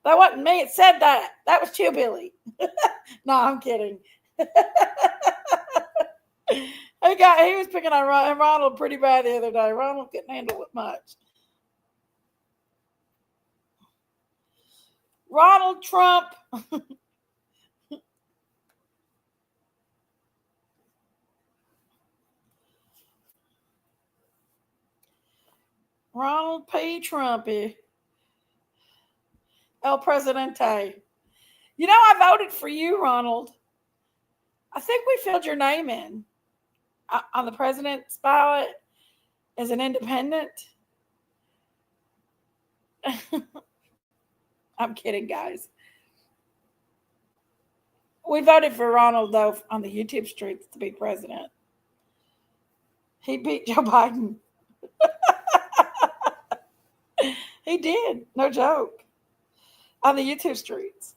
That wasn't me. It said that. That was Chill Billy. No, I'm kidding. He was picking on Ronald pretty bad the other day. Ronald couldn't handle it much. Ronald Trump. Ronald P. Trumpy. El Presidente. You know, I voted for you, Ronald. I think we filled your name in on the president's ballot as an independent. I'm kidding, guys. We voted for Ronald, though, on the YouTube streets to be president. He beat Joe Biden. He did. No joke. On the YouTube streets.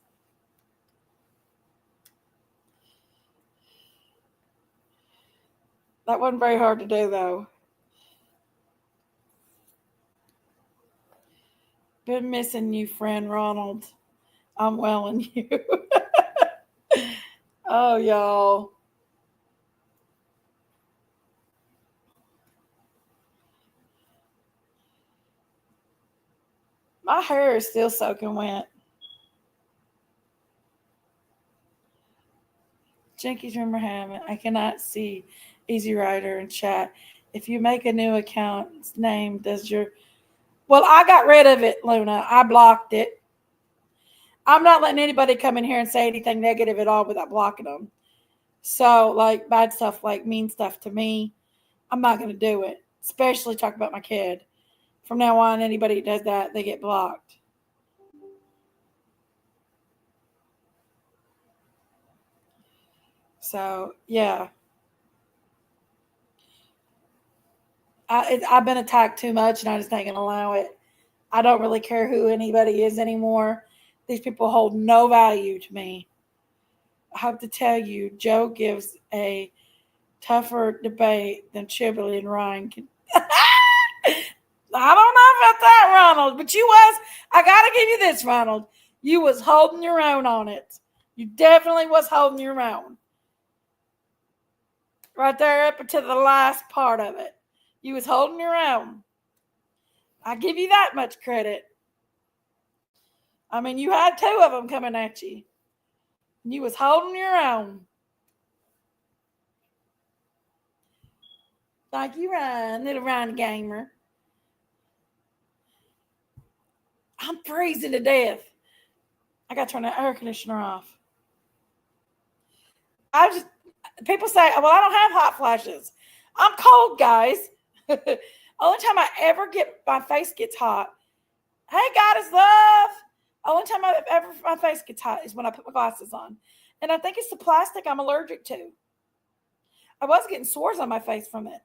That wasn't very hard to do, though. Been missing you, friend Ronald. I'm welling you. Oh, y'all. My hair is still soaking wet. Jenkies, remember having. I cannot see Easy Rider in chat. If you make a new account's name, does your... Well, I got rid of it, Luna. I blocked it. I'm not letting anybody come in here and say anything negative at all without blocking them. So, like, bad stuff, like mean stuff to me, I'm not going to do it. Especially talk about my kid. From now on, anybody that does that, they get blocked. So, yeah. I've been attacked too much, and I just ain't going to allow it. I don't really care who anybody is anymore. These people hold no value to me. I have to tell you, Joe gives a tougher debate than Chibley and Ryan can. I don't know about that, Ronald, but you was, I got to give you this, Ronald. You was holding your own on it. You definitely was holding your own. Right there up to the last part of it. You was holding your own. I give you that much credit. I mean, you had two of them coming at you. You was holding your own. Thank you, Ryan, little Ryan gamer. I'm freezing to death. I got to turn the air conditioner off. People say, well, I don't have hot flashes. I'm cold, guys. Only time I ever my face gets hot. Hey, God is love. Only time my face gets hot is when I put my glasses on. And I think it's the plastic I'm allergic to. I was getting sores on my face from it.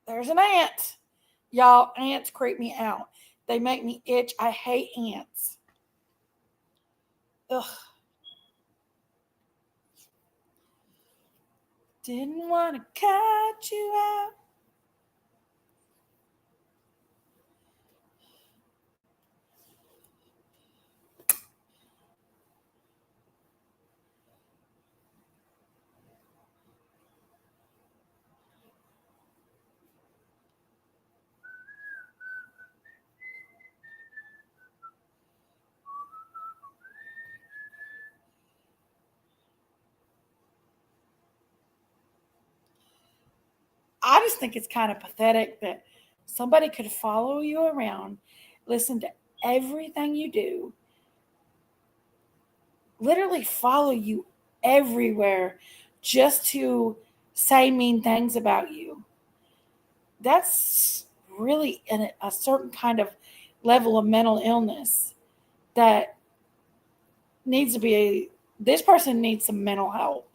There's an ant. Y'all, ants creep me out. They make me itch. I hate ants. Ugh. Didn't want to cut you out. I just think it's kind of pathetic that somebody could follow you around, listen to everything you do, literally follow you everywhere just to say mean things about you. That's really a certain kind of level of mental illness that needs to be, this person needs some mental help.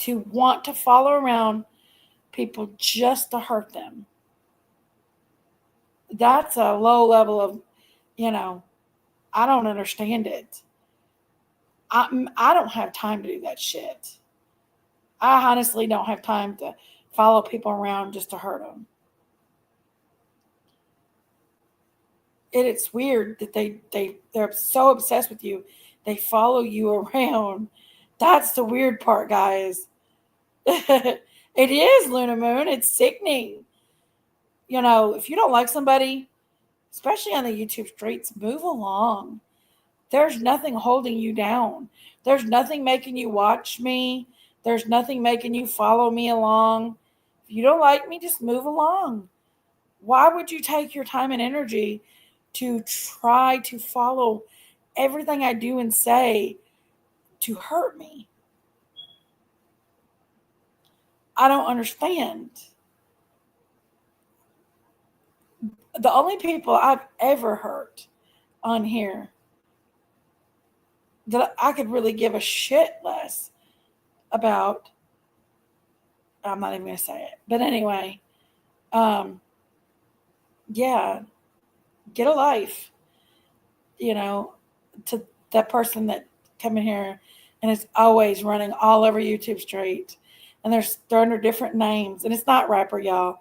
To want to follow around people just to hurt them. That's a low level of, I don't understand it. I don't have time to do that shit. I honestly don't have time to follow people around just to hurt them. It's weird that they're so obsessed with you. They follow you around That's the weird part, guys. It is, Luna Moon. It's sickening. You know, if you don't like somebody, especially on the YouTube streets, move along. There's nothing holding you down. There's nothing making you watch me. There's nothing making you follow me along. If you don't like me, just move along. Why would you take your time and energy to try to follow everything I do and say to hurt me? I don't understand. The only people I've ever hurt on here that I could really give a shit less about, I'm not even going to say it. But anyway, yeah, get a life. You know, to that person that come in here and is always running all over YouTube Street, and they're under different names, and it's not rapper, y'all.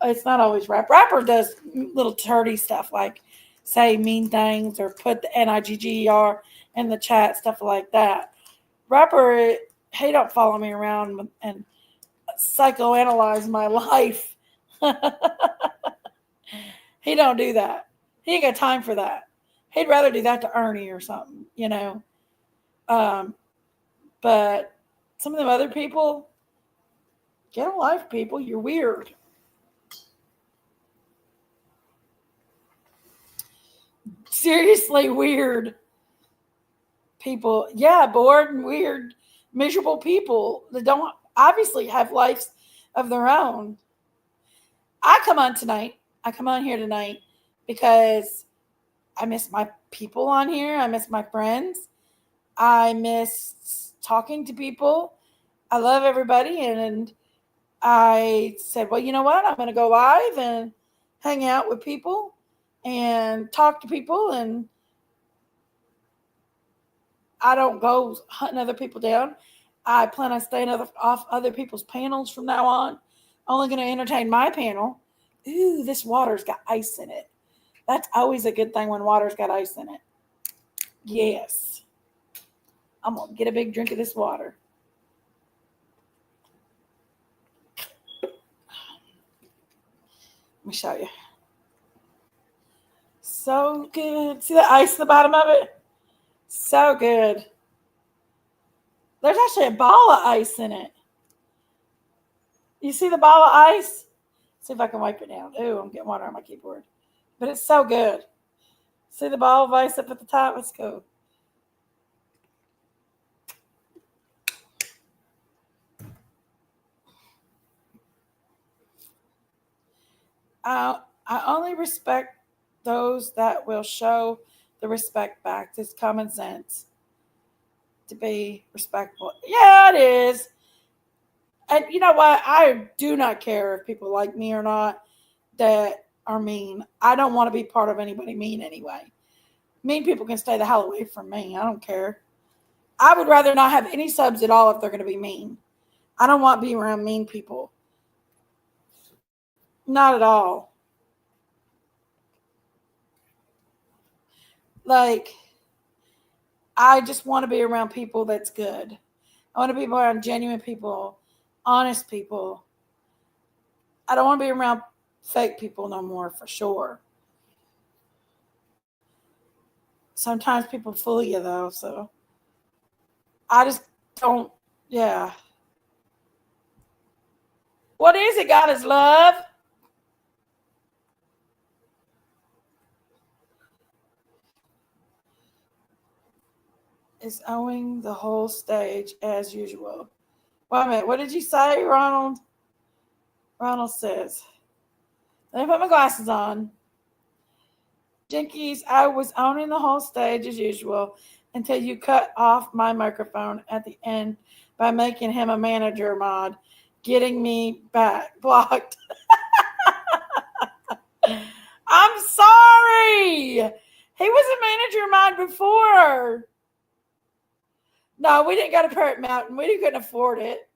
It's not always rap. Rapper does little turdy stuff like say mean things or put the NIGGER in the chat, stuff like that. Rapper, he don't follow me around and psychoanalyze my life. He don't do that. He ain't got time for that. He'd rather do that to Ernie or something, you know. But some of them other people, get a life, people. You're weird. Seriously weird people. Yeah, bored and weird, miserable people that don't obviously have lives of their own. I come on here tonight because I miss my people on here. I miss my friends. I miss talking to people. I love everybody. And I said, well, you know what? I'm going to go live and hang out with people and talk to people. And I don't go hunting other people down. I plan on staying off other people's panels from now on. Only going to entertain my panel. Ooh, this water's got ice in it. That's always a good thing when water's got ice in it. Yes. I'm going to get a big drink of this water. Let me show you. So good. See the ice at the bottom of it? So good. There's actually a ball of ice in it. You see the ball of ice? See if I can wipe it down. Ooh, I'm getting water on my keyboard. But it's so good. See the ball of ice up at the top? Let's go. I only respect those that will show the respect back. It's common sense to be respectful. Yeah, it is. And you know what? I do not care if people like me or not that are mean. I don't want to be part of anybody mean anyway. Mean people can stay the hell away from me. I don't care. I would rather not have any subs at all if they're going to be mean. I don't want to be around mean people. Not at all. Like, I just want to be around people that's good. I want to be around genuine people, honest people. I don't want to be around fake people no more, for sure. Sometimes people fool you, though, so I just don't, yeah. What is it, God is love? Is owning the whole stage as usual. Wait a minute, what did you say, Ronald? Ronald says, let me put my glasses on. Jenkies, I was owning the whole stage as usual until you cut off my microphone at the end by making him a manager mod, getting me back blocked. I'm sorry. He was a manager mod before. No, we didn't go to Parrot Mountain. We couldn't afford it.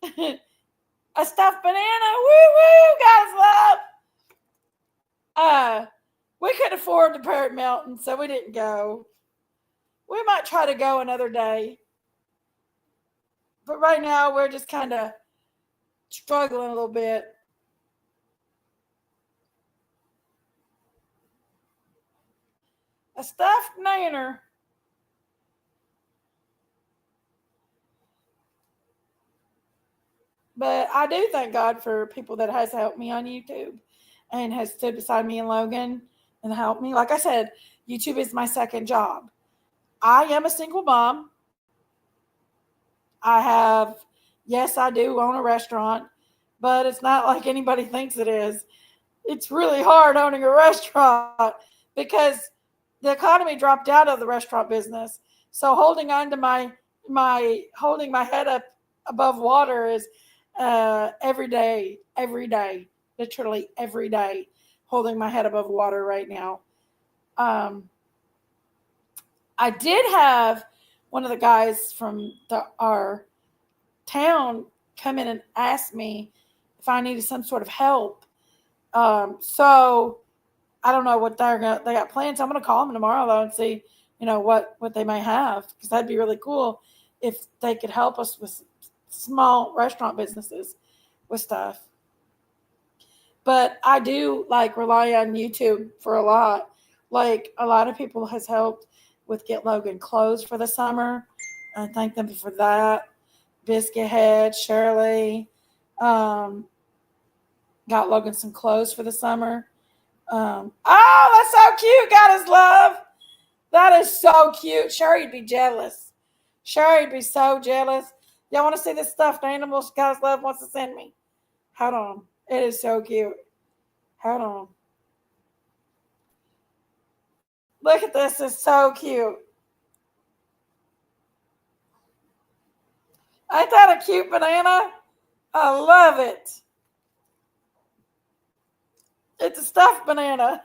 A stuffed banana. Woo-woo, guys love. We couldn't afford the Parrot Mountain, so we didn't go. We might try to go another day. But right now, we're just kind of struggling a little bit. A stuffed nanner. But I do thank God for people that has helped me on YouTube and has stood beside me and Logan and helped me. Like I said, YouTube is my second job. I am a single mom. I have, yes, I do own a restaurant, but it's not like anybody thinks it is. It's really hard owning a restaurant because the economy dropped out of the restaurant business. So holding on to my holding my head up above water is every day, literally every day, holding my head above water right now. Um, I did have one of the guys from our town come in and ask me if I needed some sort of help. So I don't know what they got planned. So I'm gonna call them tomorrow though and see, what they may have, because that'd be really cool if they could help us with small restaurant businesses with stuff. But I do like rely on YouTube for a lot. Like a lot of people has helped with get Logan clothes for the summer. I thank them for that. Biscuit Head, Shirley, um, got Logan some clothes for the summer. Oh, that's so cute, Goddess Love. That is so cute. Sherry'd be jealous. Sherry'd be so jealous. Y'all want to see this stuffed animal Goddess Love wants to send me? Hold on. It is so cute. Hold on. Look at this. It's so cute. Ain't that a cute banana? I love it. It's a stuffed banana.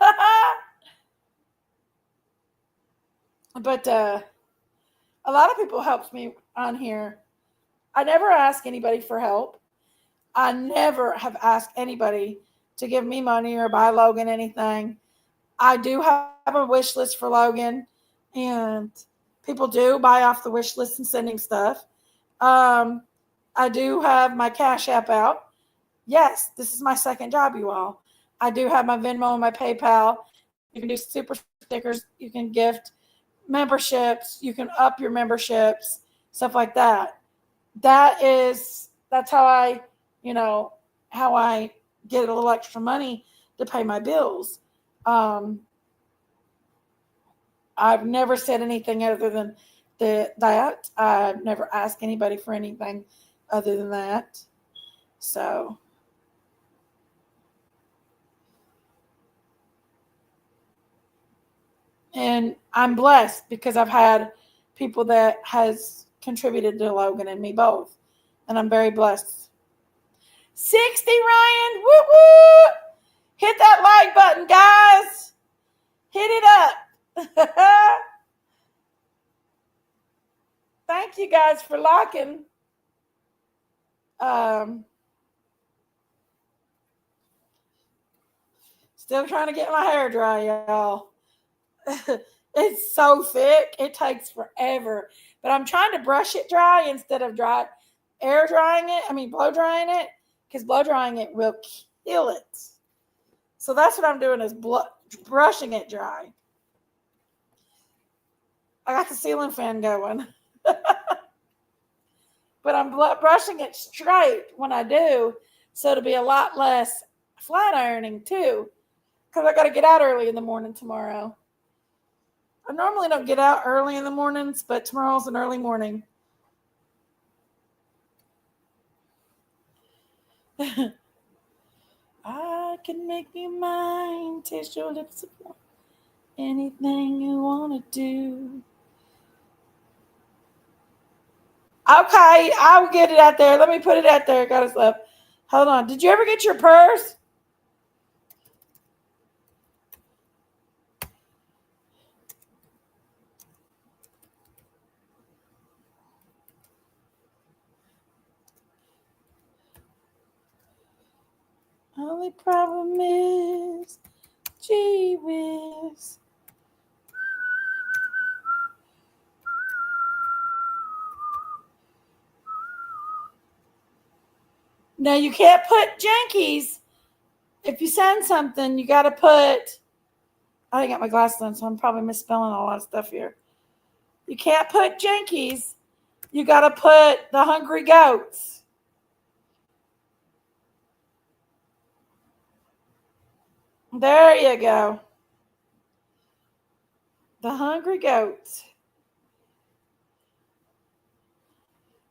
But a lot of people helps me on here. I never ask anybody for help. I never have asked anybody to give me money or buy Logan anything. I do have a wish list for Logan, and people do buy off the wish list and send him stuff. Um, I do have my Cash App out. Yes, this is my second job, you all. I do have my Venmo and my PayPal. You can do super stickers. You can gift memberships. You can up your memberships, stuff like that. That's how you know, how I get a little extra money to pay my bills. Um, I've never said anything other than that. I've never asked anybody for anything other than that. So, and I'm blessed because I've had people that has contributed to Logan and me both, and I'm very blessed. 60, Ryan, woo woo! Hit that like button, guys. Hit it up. Thank you guys for locking. Still trying to get my hair dry, y'all. It's so thick. It takes forever. But I'm trying to brush it dry instead of blow drying it, because blow drying it will kill it. So that's what I'm doing, is brushing it dry. I got the ceiling fan going. But I'm brushing it straight when I do, so it'll be a lot less flat ironing too, because I got to get out early in the morning tomorrow. I normally don't get out early in the mornings, but tomorrow's an early morning. I can make you mine, taste your lips, anything you want to do. Okay, I'll get it out there. Let me put it out there. Got us up. Hold on. Did you ever get your purse? Only problem is, gee whiz. Now you can't put Jenkies. If you send something, you got to put. I got my glasses on, so I'm probably misspelling a lot of stuff here. You can't put Jenkies. You got to put the Hungry Goats. There you go. The Hungry Goats.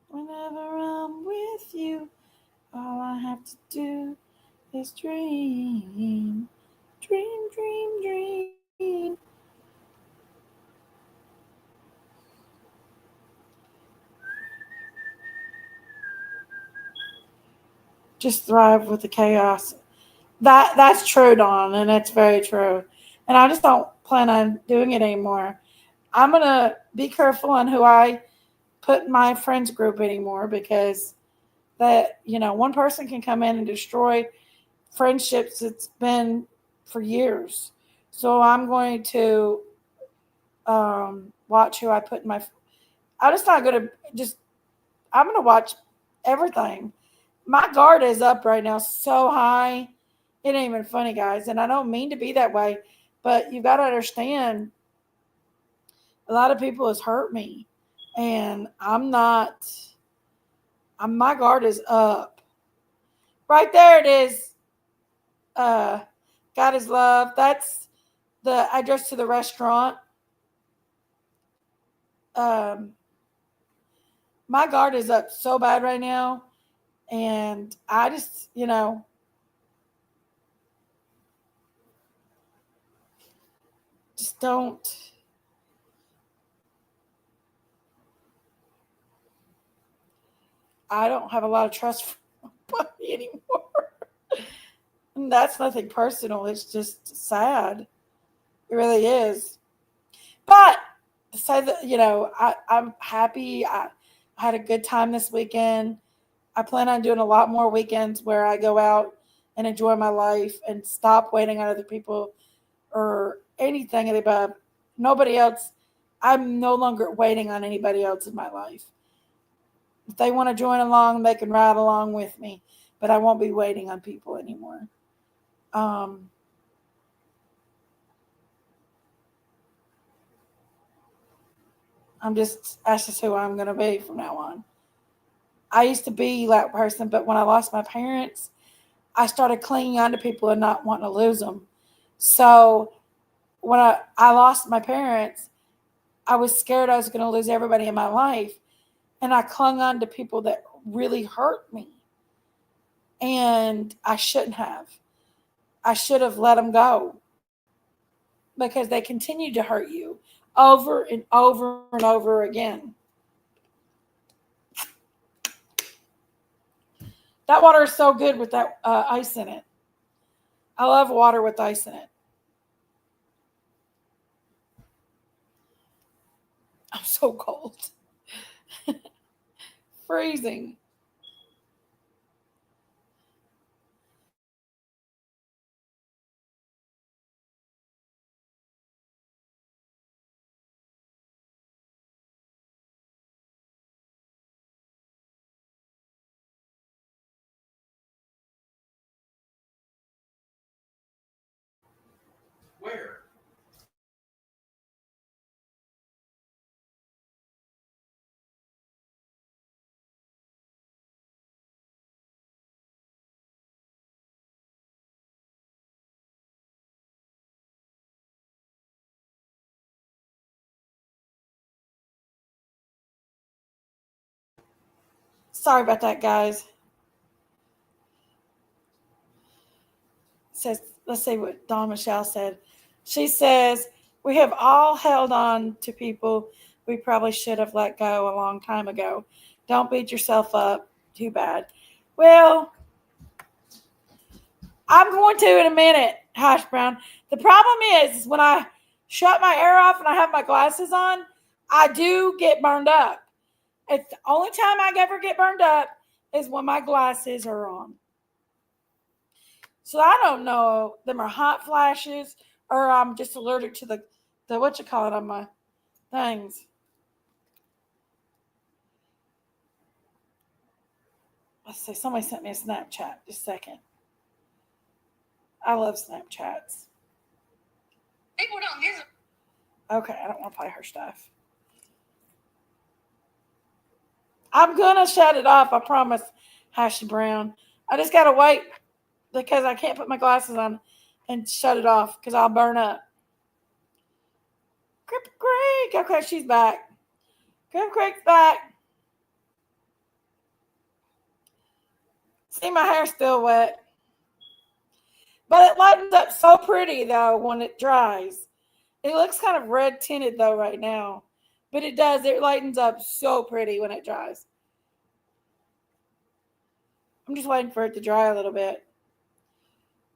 Whenever I'm with you, all I have to do is dream. Dream, dream, dream. Just thrive with the chaos. That's true, Dawn, and it's very true. And I just don't plan on doing it anymore. I'm gonna be careful on who I put in my friends group anymore because that one person can come in and destroy friendships it's been for years. So I'm going to watch who I put in my. I'm just not gonna just. I'm gonna watch everything. My guard is up right now so high. It ain't even funny, guys. And I don't mean to be that way, but you got to understand a lot of people has hurt me. And I'm not, my guard is up. Right there it is. God is love. That's the address to the restaurant. Um, my guard is up so bad right now. And I just, just don't. I don't have a lot of trust for nobody anymore. And that's nothing personal. It's just sad. It really is. But to say that, I'm happy. I had a good time this weekend. I plan on doing a lot more weekends where I go out and enjoy my life and stop waiting on other people or anything about nobody else. I'm no longer waiting on anybody else in my life. If they want to join along, they can ride along with me, but I won't be waiting on people anymore. Um, that's just who I'm going to be from now on. I used to be that person, but when I lost my parents, I started clinging on to people and not wanting to lose them. So when I lost my parents, I was scared I was going to lose everybody in my life. And I clung on to people that really hurt me. And I shouldn't have. I should have let them go because they continued to hurt you over and over and over again. That water is so good with that ice in it. I love water with ice in it. I'm so cold. Freezing. Where? Sorry about that, guys. Says, let's see what Dawn Michelle said. She says, we have all held on to people we probably should have let go a long time ago. Don't beat yourself up. Too bad. Well, I'm going to in a minute, Hash Brown. The problem is when I shut my air off and I have my glasses on, I do get burned up. It's the only time I ever get burned up is when my glasses are on. So I don't know. Them are hot flashes, or I'm just allergic to the what you call it on my things. Let's see. Somebody sent me a Snapchat. Just a second. I love Snapchats. People don't give Okay, I don't want to play her stuff. I'm gonna shut it off. I promise, Hashi Brown. I just gotta wait because I can't put my glasses on and shut it off because I'll burn up. Crip Creek. Okay, she's back. Crip Creek's back. See, my hair's still wet. But it lightens up so pretty, though, when it dries. It looks kind of red tinted, though, right now. But it does. It lightens up so pretty when it dries. I'm just waiting for it to dry a little bit.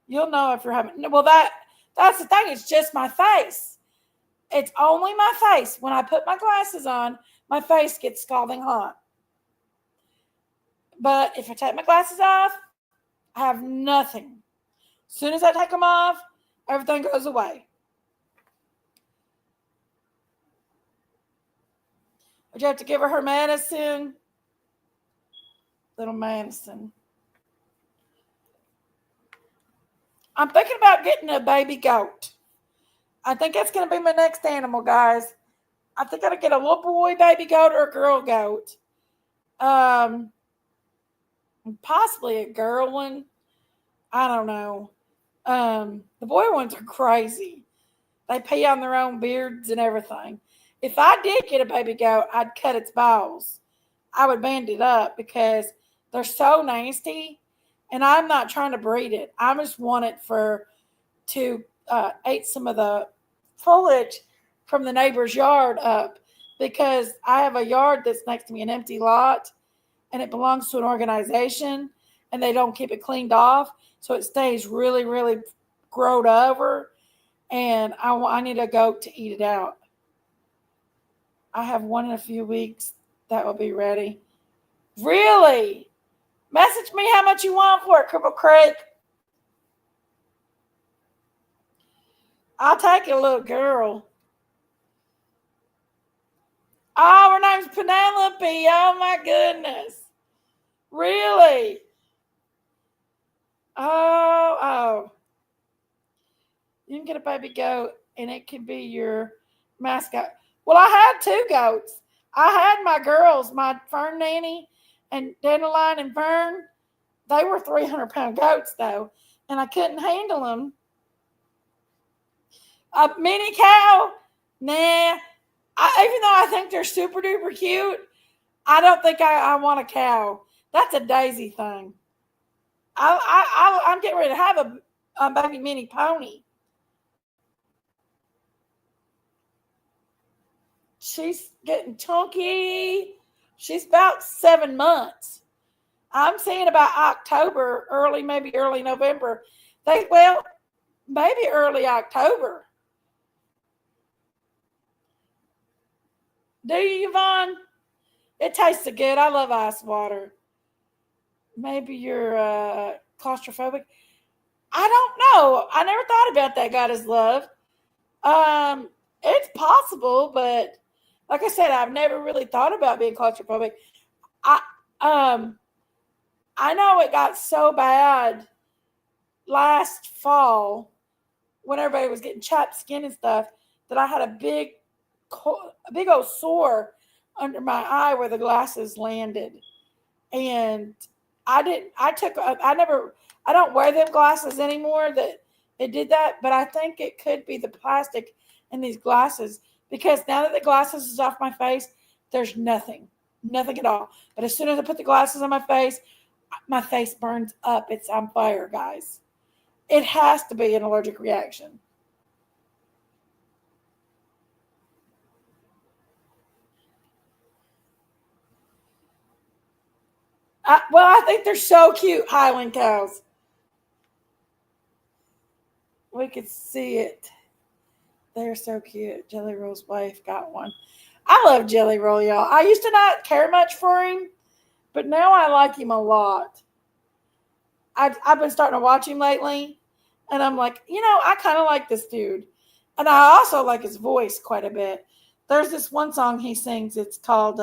You'll know if you're having... Well, that's the thing. It's just my face. It's only my face. When I put my glasses on, my face gets scalding hot. But if I take my glasses off, I have nothing. As soon as I take them off, everything goes away. Would you have to give her medicine? Little medicine. I'm thinking about getting a baby goat. I think that's going to be my next animal, guys. I think I'm going to get a little boy baby goat or a girl goat. Possibly a girl one. I don't know. The boy ones are crazy. They pee on their own beards and everything. If I did get a baby goat, I'd cut its balls. I would band it up because they're so nasty. And I'm not trying to breed it. I just want it to eat some of the foliage from the neighbor's yard up because I have a yard that's next to me, an empty lot, and it belongs to an organization, and they don't keep it cleaned off, so it stays really, really growed over, and I need a goat to eat it out. I have one in a few weeks that will be ready. Really? Message me how much you want for it, Cripple Creek. I'll take a little girl. Oh, her name's Penelope. Oh, my goodness. Really? Oh. You can get a baby goat, and it can be your mascot. Well, I had 2 goats. I had my girls, my Fern Nanny and Dandelion and Fern. They were 300-pound goats, though, and I couldn't handle them. A mini cow? Nah. Even though I think they're super duper cute, I don't think I want a cow. That's a Daisy thing. I'm getting ready to have a baby mini pony. She's getting chunky. She's about 7 months. I'm seeing about October, maybe early November. Maybe early October. Do you, Yvonne? It tastes good. I love ice water. Maybe you're claustrophobic. I don't know. I never thought about that, Goddess Love. It's possible, but like I said, I've never really thought about being claustrophobic. I know it got so bad last fall when everybody was getting chapped skin and stuff that I had a big old sore under my eye where the glasses landed. And I don't wear them glasses anymore that it did that, but I think it could be the plastic in these glasses because now that the glasses is off my face, there's nothing at all. But as soon as I put the glasses on my face burns up. It's on fire, guys. It has to be an allergic reaction. I think they're so cute, Highland cows. We could see it. They're so cute. Jelly Roll's wife got one. I love Jelly Roll, y'all. I used to not care much for him, but now I like him a lot. I've been starting to watch him lately, and I'm like, I kind of like this dude. And I also like his voice quite a bit. There's this one song he sings. It's called,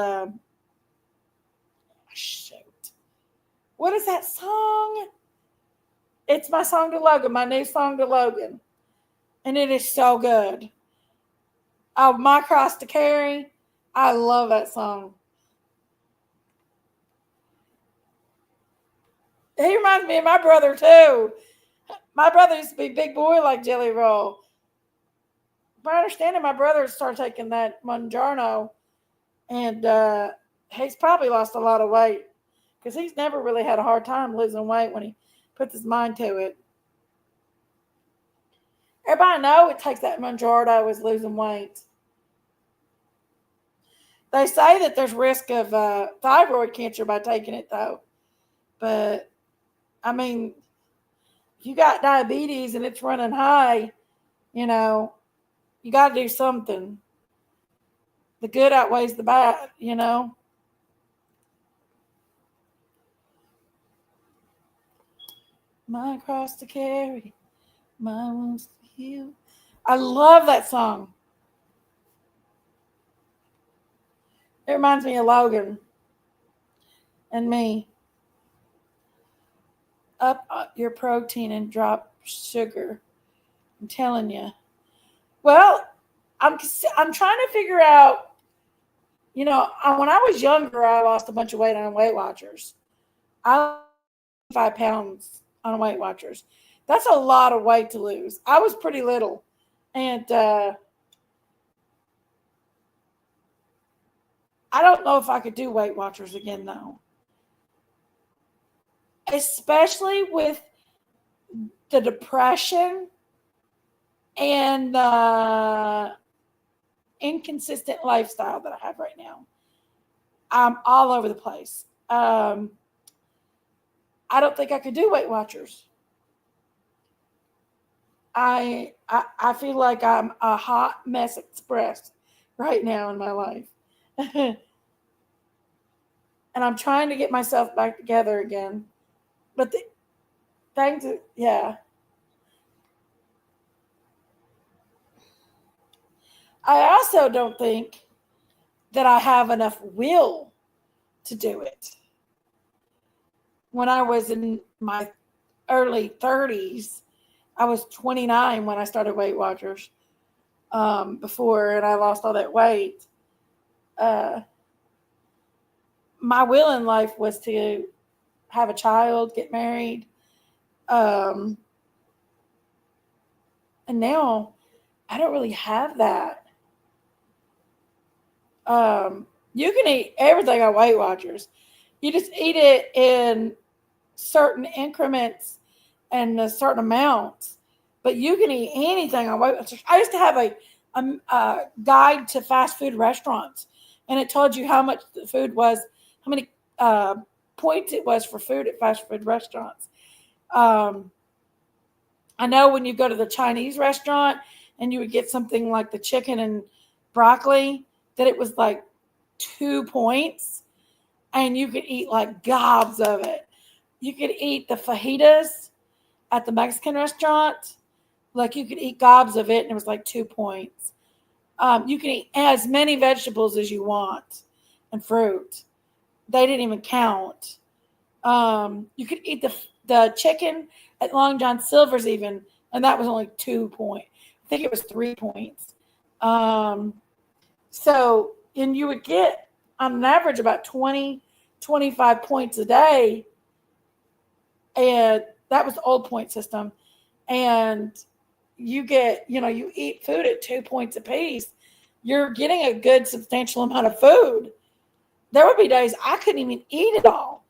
What is that song? It's my song to Logan, my new song to Logan. And it is so good. Oh, My Cross to Carry. I love that song. He reminds me of my brother, too. My brother used to be big boy like Jelly Roll. By understanding, my brother started taking that Mounjaro, and he's probably lost a lot of weight because he's never really had a hard time losing weight when he puts his mind to it. Everybody know it takes that Mounjaro is losing weight. They say that there's risk of thyroid cancer by taking it, though. But, I mean, if you got diabetes and it's running high, you know, you got to do something. The good outweighs the bad, you know. My cross to carry, my wounds to heal. I love that song. It reminds me of Logan and me. Up your protein and drop sugar. I'm telling you. Well, I'm trying to figure out, you know, when I was younger, I lost a bunch of weight on Weight Watchers. I lost 5 pounds on Weight Watchers. That's a lot of weight to lose. I was pretty little. And I don't know if I could do Weight Watchers again, though. Especially with the depression and the inconsistent lifestyle that I have right now. I'm all over the place. I don't think I could do Weight Watchers. I feel like I'm a hot mess express right now in my life. And I'm trying to get myself back together again. But things, yeah. I also don't think that I have enough will to do it. When I was in my early 30s, I was 29 when I started Weight Watchers before, and I lost all that weight. My will in life was to have a child, get married. And now I don't really have that. You can eat everything on Weight Watchers. You just eat it in certain increments and certain amounts. But you can eat anything on Weight Watchers. I used to have a guide to fast food restaurants, and it told you how much the food was, how many points it was for food at fast food restaurants. I know when you go to the Chinese restaurant and you would get something like the chicken and broccoli, that it was like 2 points, and you could eat like gobs of it. You could eat the fajitas at the Mexican restaurant. Like you could eat gobs of it, and it was like 2 points. You can eat as many vegetables as you want and fruit. They didn't even count. You could eat the chicken at Long John Silver's even, and that was only 2 points. I think it was 3 points. So, and you would get on an average about 20, 25 points a day. And that was the old point system. And you get, you know, you eat food at 2 points a piece. You're getting a good substantial amount of food. There would be days I couldn't even eat it all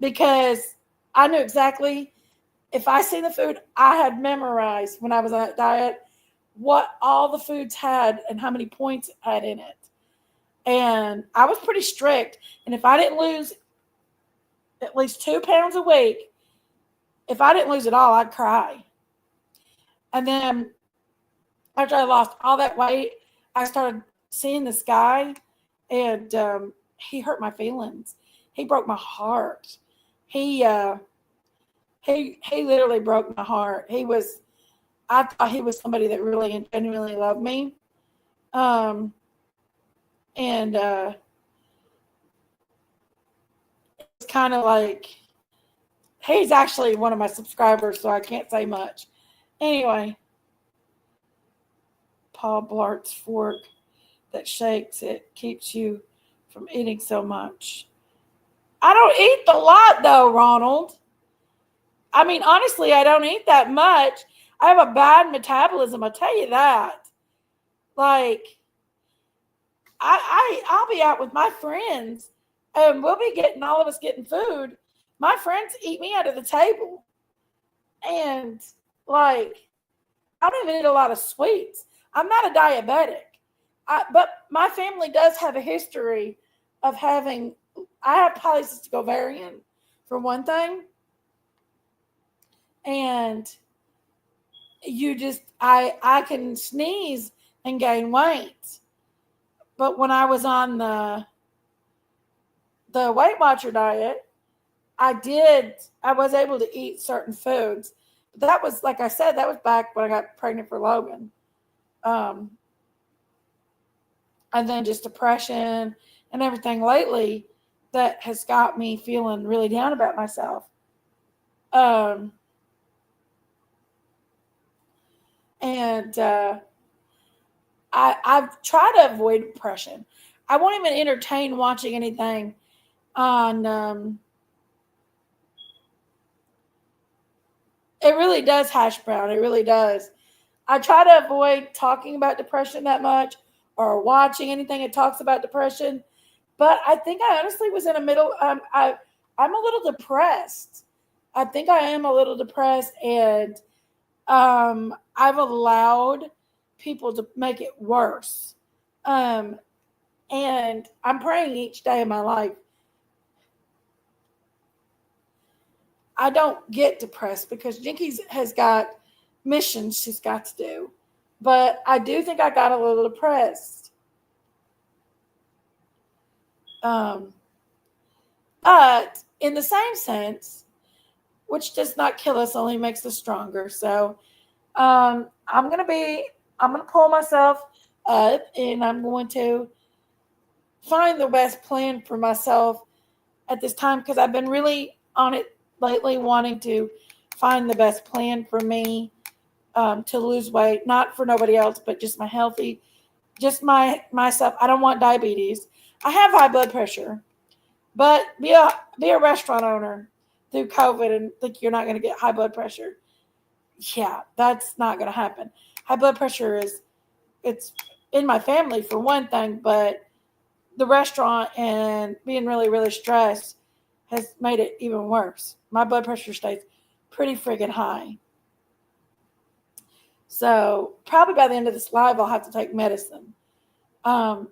because I knew exactly, if I see the food, I had memorized when I was on that diet what all the foods had and how many points it had in it. And I was pretty strict. And if I didn't lose at least 2 pounds a week, if I didn't lose it all, I'd cry. And then after I lost all that weight, I started seeing this guy, and he hurt my feelings. He broke my heart. He literally broke my heart. I thought he was somebody that really and genuinely loved me. And it's kind of like He's actually one of my subscribers, so I can't say much. Anyway, Paul Blart's fork that shakes, it keeps you from eating so much. I don't eat the lot though, Ronald. I mean, honestly, I don't eat that much. I have a bad metabolism, I'll tell you that. Like, I'll be out with my friends and we'll be getting all of us getting food. My friends eat me out of the table. And like, I don't even eat a lot of sweets. I'm not a diabetic. But my family does have a history of having, I have polycystic ovarian for one thing. And I can sneeze and gain weight. But when I was on the Weight Watcher diet, I was able to eat certain foods. But that was, like I said, that was back when I got pregnant for Logan. And then just depression and everything lately that has got me feeling really down about myself. And I've tried to avoid depression. I won't even entertain watching anything on. It really does, Hash Brown. It really does. I try to avoid talking about depression that much or watching anything that talks about depression. But I think I honestly was in the middle. I'm a little depressed. I think I am a little depressed, and I've allowed people to make it worse. And I'm praying each day of my life I don't get depressed because Jenkies has got missions she's got to do. But I do think I got a little depressed. But in the same sense, which does not kill us, only makes us stronger. So I'm gonna pull myself up and I'm going to find the best plan for myself at this time because I've been really on it lately, wanting to find the best plan for me to lose weight, not for nobody else, but just myself. I don't want diabetes. I have high blood pressure, but be a restaurant owner through COVID and think you're not going to get high blood pressure. Yeah, that's not going to happen. High blood pressure it's in my family for one thing, but the restaurant and being really, really stressed has made it even worse. My blood pressure stays pretty friggin' high. So probably by the end of this live, I'll have to take medicine. But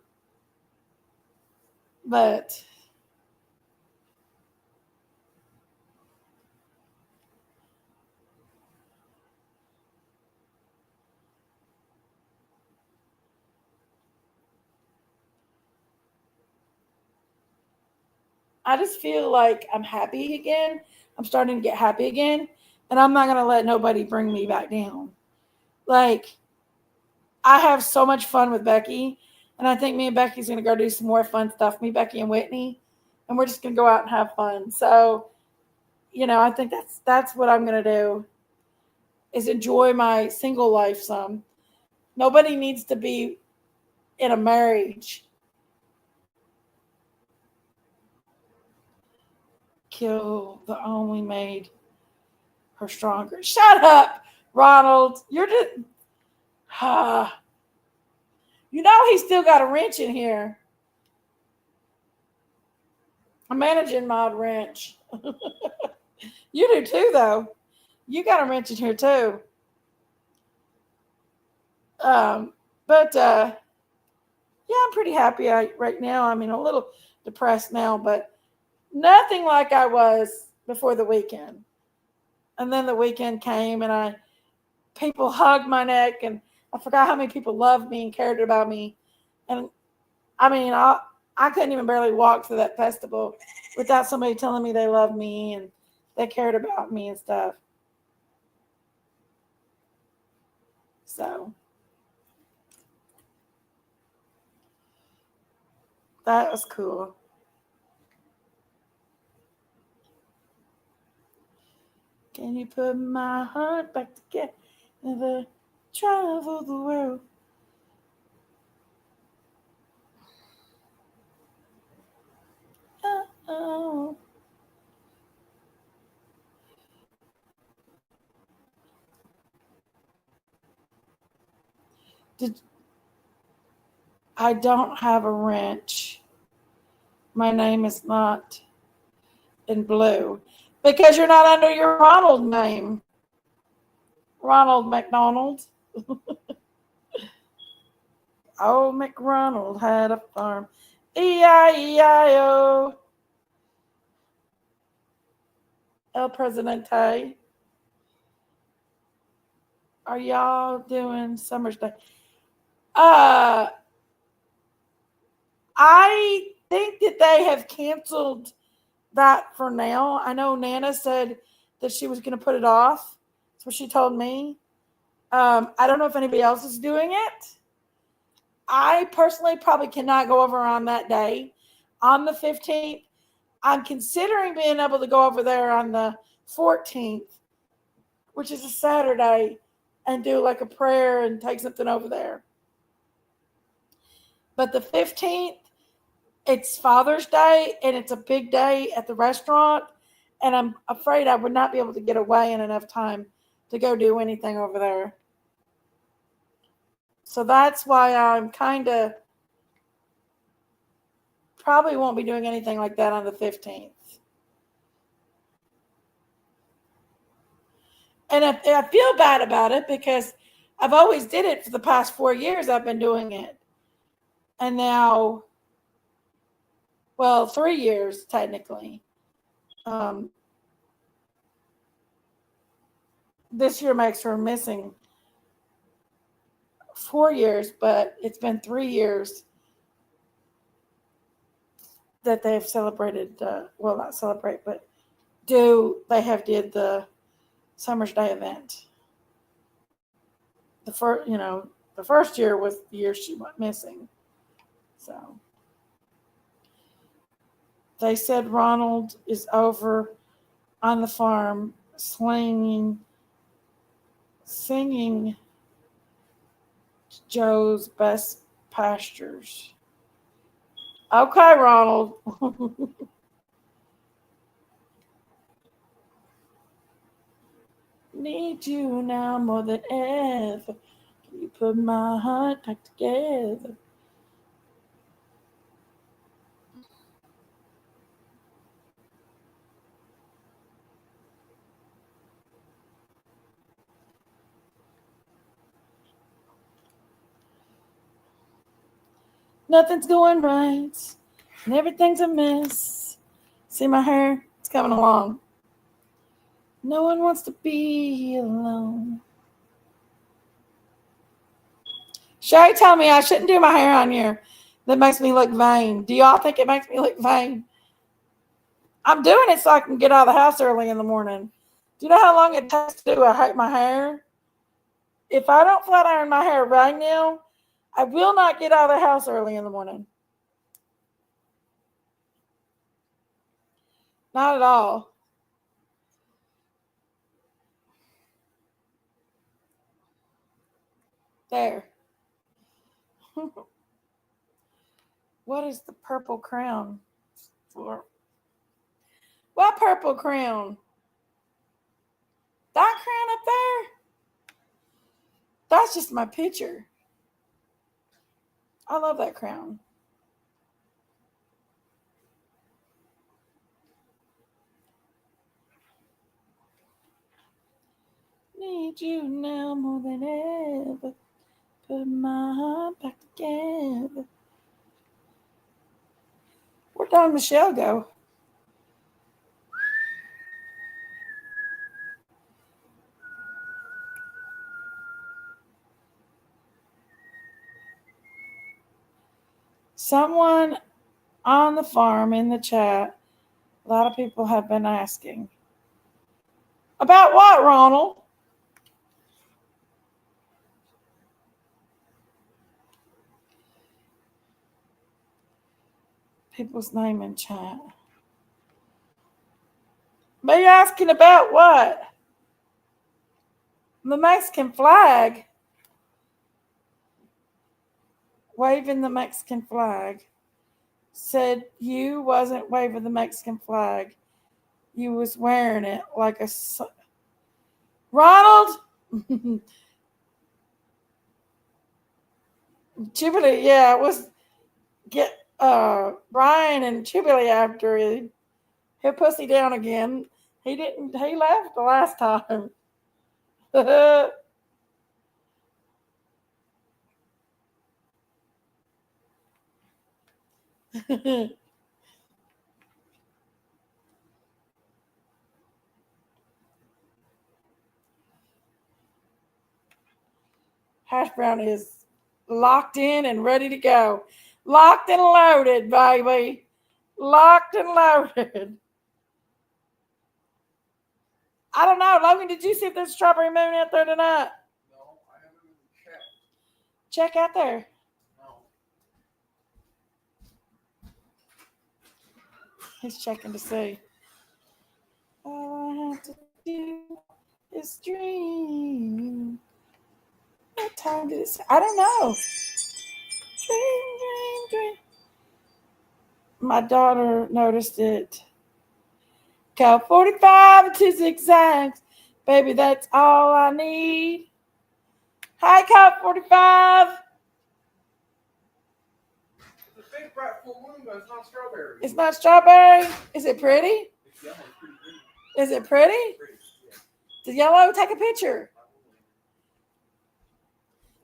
I just feel like I'm happy again. I'm starting to get happy again. And I'm not going to let nobody bring me back down. Like, I have so much fun with Becky. And I think me and Becky's going to go do some more fun stuff. Me, Becky, and Whitney. And we're just going to go out and have fun. So, I think that's what I'm going to do is enjoy my single life some. Nobody needs to be in a marriage. Kill the only made her stronger. Shut up, Ronald. You're just he's still got a wrench in here. I'm managing mod wrench. You do too, though. You got a wrench in here too. But yeah, I'm pretty happy right now. I mean, a little depressed now, but nothing like I was before the weekend. And then the weekend came and people hugged my neck and I forgot how many people loved me and cared about me. And I mean, I couldn't even barely walk through that festival without somebody telling me they loved me and they cared about me and stuff. So that was cool. Can you put my heart back together? Travel the world. Oh. I don't have a wrench. My name is not in blue because you're not under your Ronald name. Ronald McDonald. Old McRonald had a farm. E-I-E-I-O. El Presidente. Are y'all doing Summer's Day? I think that they have canceled that for now. I know Nana said that she was going to put it off. That's what she told me. I don't know if anybody else is doing it. I personally probably cannot go over on that day. On the 15th, I'm considering being able to go over there on the 14th, which is a Saturday, and do like a prayer and take something over there. But the 15th, it's Father's Day, and it's a big day at the restaurant, and I'm afraid I would not be able to get away in enough time to go do anything over there. So that's why I'm kind of probably won't be doing anything like that on the 15th. And I feel bad about it because I've always did it for the past 4 years. I've been doing it. And now, well, 3 years technically. This year makes her missing 4 years, but it's been 3 years that they've celebrated, well, not celebrate, but they have did the Summer's Day event. The first year was the year she went missing. So they said Ronald is over on the farm singing Joe's best pastures. Okay, Ronald. Need you now more than ever. Can you put my heart back together? Nothing's going right, and everything's a mess. See my hair? It's coming along. No one wants to be alone. Sherry told me I shouldn't do my hair on here. That makes me look vain. Do y'all think it makes me look vain? I'm doing it so I can get out of the house early in the morning. Do you know how long it takes to do my hair? If I don't flat iron my hair right now, I will not get out of the house early in the morning. Not at all. There. What is the purple crown for? What purple crown? That crown up there? That's just my picture. I love that crown. Need you now more than ever. Put my heart back together. Where'd Dawn Michelle go? Someone on the farm in the chat, a lot of people have been asking. About what, Ronald? People's name in chat. But you're asking about what? The Mexican flag. Waving the Mexican flag. Said you wasn't waving the Mexican flag. You was wearing it like a... Ronald? Jubilee, yeah, it was... Get Brian and Jubilee after he'll pussy down again. He left the last time. Hash brown is locked in and ready to go. Locked and loaded, baby. Locked and loaded. I don't know. Logan, did you see if there's a strawberry moon out there tonight? No, I haven't even checked. Check out there. No. He's checking to see. All I have to do is dream. What time did it say? I don't know. Dream. My daughter noticed it. Count 45 to zigzags. Baby, that's all I need. Hi, Count 45. It's a big bright full moon, but it's not strawberry. It's not strawberry. Is it pretty? It's yellow. It's pretty pretty. Is it pretty? Pretty, yeah. The yellow, take a picture.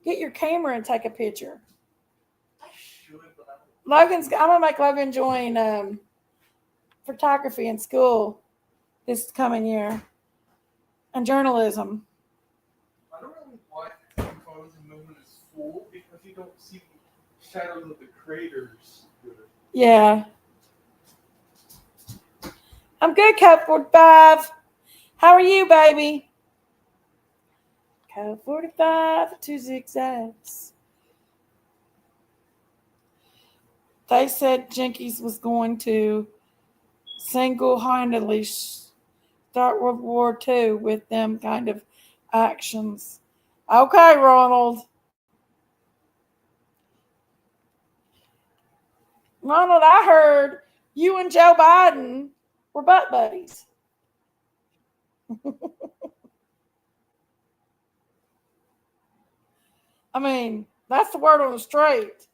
Get your camera and take a picture. I should, but I don't. I'm gonna make Logan join photography in school this coming year and journalism. I don't really like photos of the moon is full because you don't see the shadows of the craters good. Yeah. I'm good, Code 45. How are you, baby? Code 45 to zigzags. They said Jenkies was going to single-handedly start World War II with them kind of actions. Okay, Ronald. Ronald, I heard you and Joe Biden were butt buddies. I mean, that's the word on the street.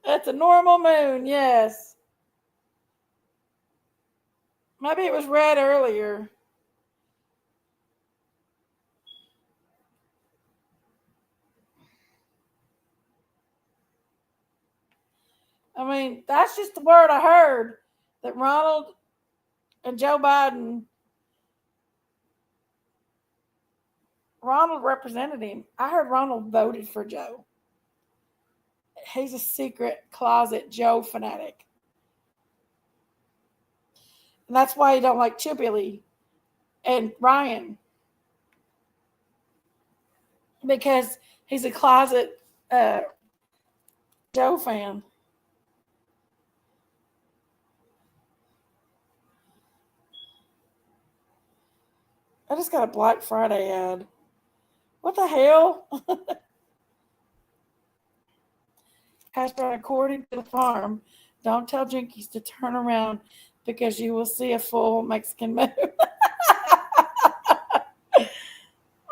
It's a normal moon, yes. Maybe it was red earlier. I mean, that's just the word I heard, that Ronald and Joe Biden, Ronald represented him. I heard Ronald voted for Joe. He's a secret closet Joe fanatic. And that's why he don't like Chippily and Ryan. Because he's a closet Joe fan. I just got a Black Friday ad. What the hell? Hashtag according to the farm. Don't tell Jenkies to turn around because you will see a full Mexican moon.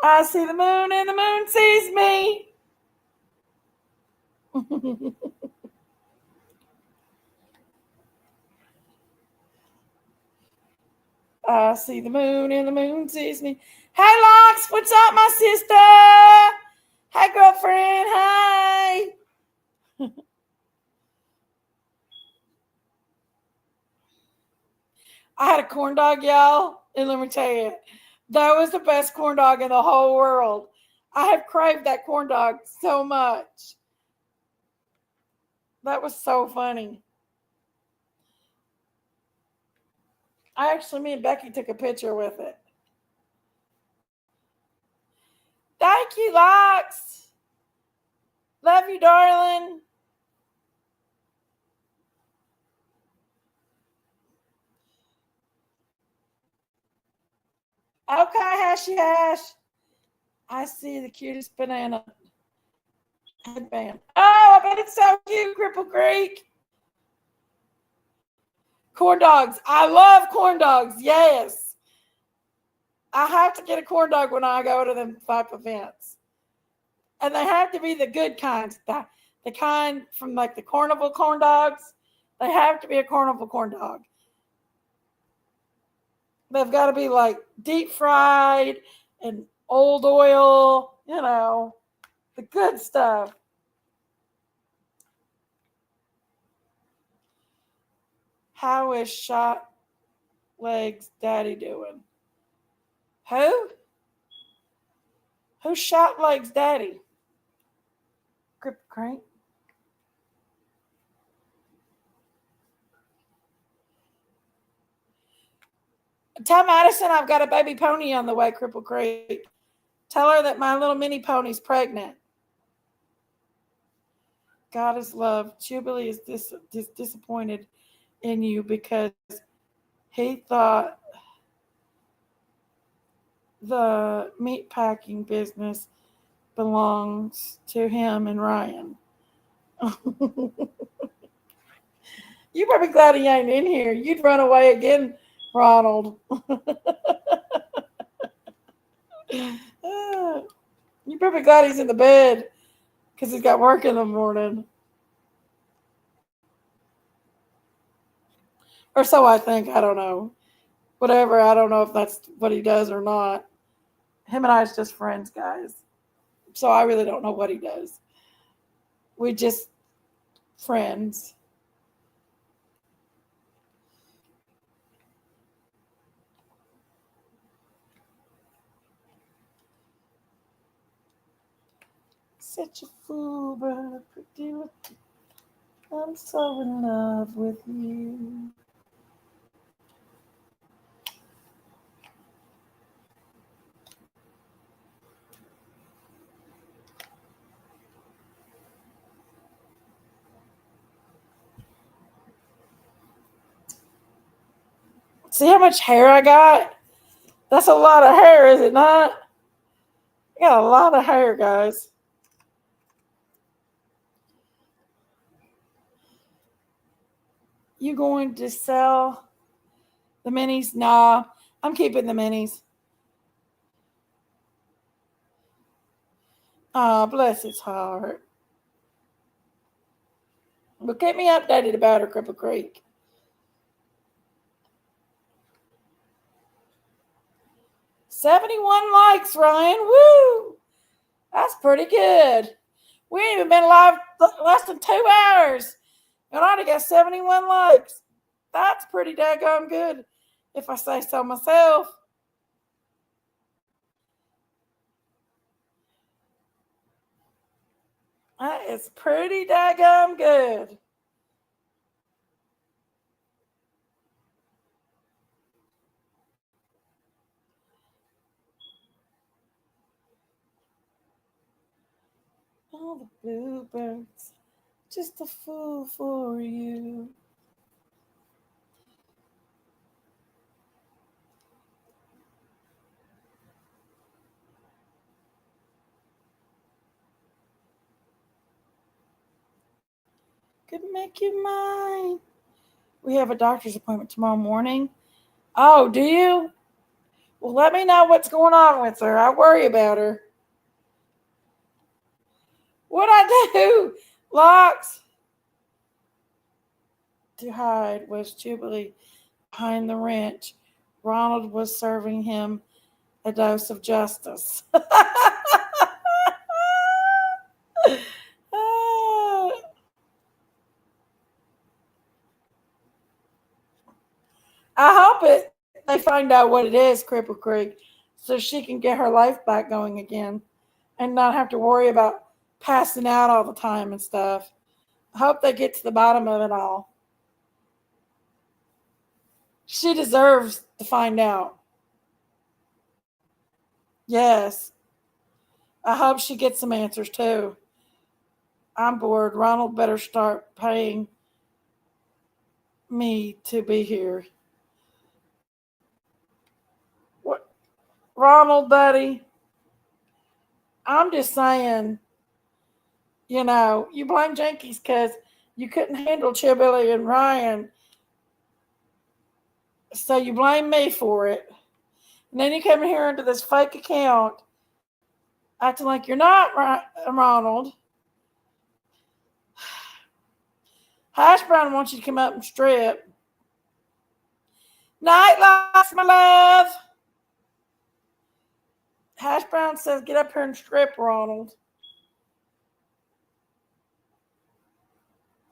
I see the moon and the moon sees me. I see the moon and the moon sees me. Hey, Locks, what's up, my sister? Hey, girlfriend, hi. I had a corn dog, y'all, and let me tell you, that was the best corn dog in the whole world. I have craved that corn dog so much. That was so funny. Me and Becky took a picture with it. Thank you, Locks. Love you, darling. Okay, Hashy Hash. I see the cutest banana headband. Oh, I bet it's so cute, Cripple Creek. Corn dogs. I love corn dogs. Yes. I have to get a corn dog when I go to them type events. And they have to be the good kinds. The kind from like the carnival corn dogs. They have to be a carnival corn dog. They've got to be like deep fried and old oil, the good stuff. How is Shot Legs Daddy doing? Who? Who's Shot Legs Daddy? Grip Crank. Tell Madison I've got a baby pony on the way, Cripple Creek. Tell her that my little mini pony's pregnant. God is love. Jubilee is disappointed in you because he thought the meat packing business belongs to him and Ryan. You better be glad he ain't in here. You'd run away again, Ronald. You better be glad he's in the bed because he's got work in the morning. Or so I think. I don't know. Whatever. I don't know if that's what he does or not. Him and I is just friends, guys. So I really don't know what he does. We just friends. Such a fool, but a pretty little. I'm so in love with you. See how much hair I got? That's a lot of hair, is it not? I got a lot of hair, guys. You going to sell the minis? Nah, I'm keeping the minis. Oh, bless his heart. But keep me updated about her, Cripple Creek. $71 likes, Ryan. Woo! That's pretty good. We ain't even been live less than 2 hours. And I already got 71 likes. That's pretty daggone good, if I say so myself. That is pretty daggone good. All the bluebirds, just a fool for you. Could make you mine. We have a doctor's appointment tomorrow morning. Oh, do you? Well, let me know what's going on with her. I worry about her. What'd I do? Locks. To hide was Jubilee behind the wrench. Ronald was serving him a dose of justice. I hope they find out what it is, Cripple Creek, so she can get her life back going again and not have to worry about passing out all the time and stuff. I hope they get to the bottom of it all. She deserves to find out. Yes. I hope she gets some answers too. I'm bored. Ronald better start paying me to be here. What? Ronald, buddy, I'm just saying, you blame Jenkies because you couldn't handle Chillbilly and Ryan, so you blame me for it. And then you come in here into this fake account acting like you're not Ronald. Hash Brown wants you to come up and strip. Night lights, my love. Hash Brown says, get up here and strip, Ronald.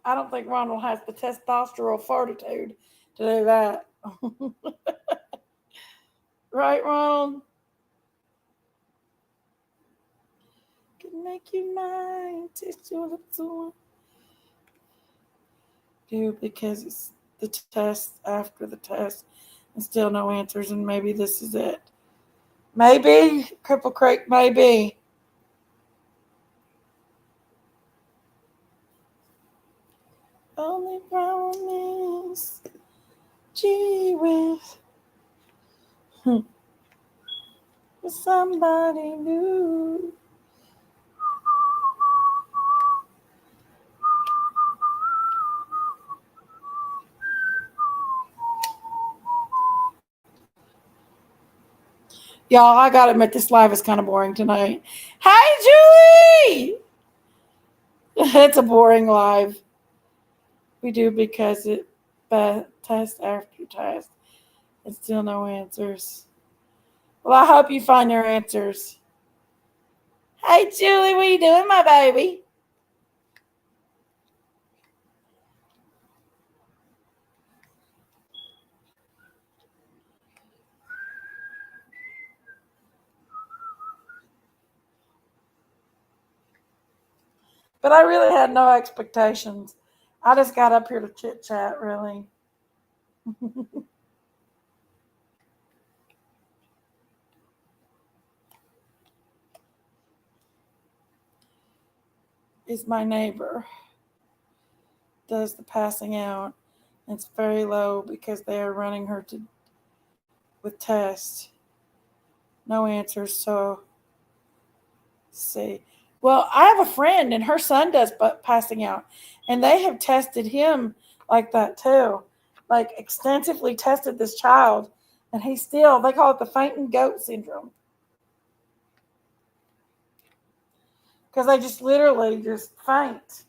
I don't think Ronald has the testosterone fortitude to do that. Right, Ronald? Can make you mine. Taste your lips on. Do because it's the test after the test and still no answers, and maybe this is it. Maybe, Cripple Creek, maybe. Only promise, gee whiz, for somebody new. Y'all, I gotta admit, this live is kind of boring tonight. Hey, Julie! It's a boring live. We do because it test after test and still no answers. Well, I hope you find your answers. Hey, Julie, what are you doing, my baby? But I really had no expectations. I just got up here to chit chat, really. Is my neighbor does the passing out. It's very low because they are running her with tests. No answers. So, see. Well, I have a friend and her son does passing out, and they have tested him like that too, like extensively tested this child, and he still, they call it the fainting goat syndrome. Because they just literally just faint.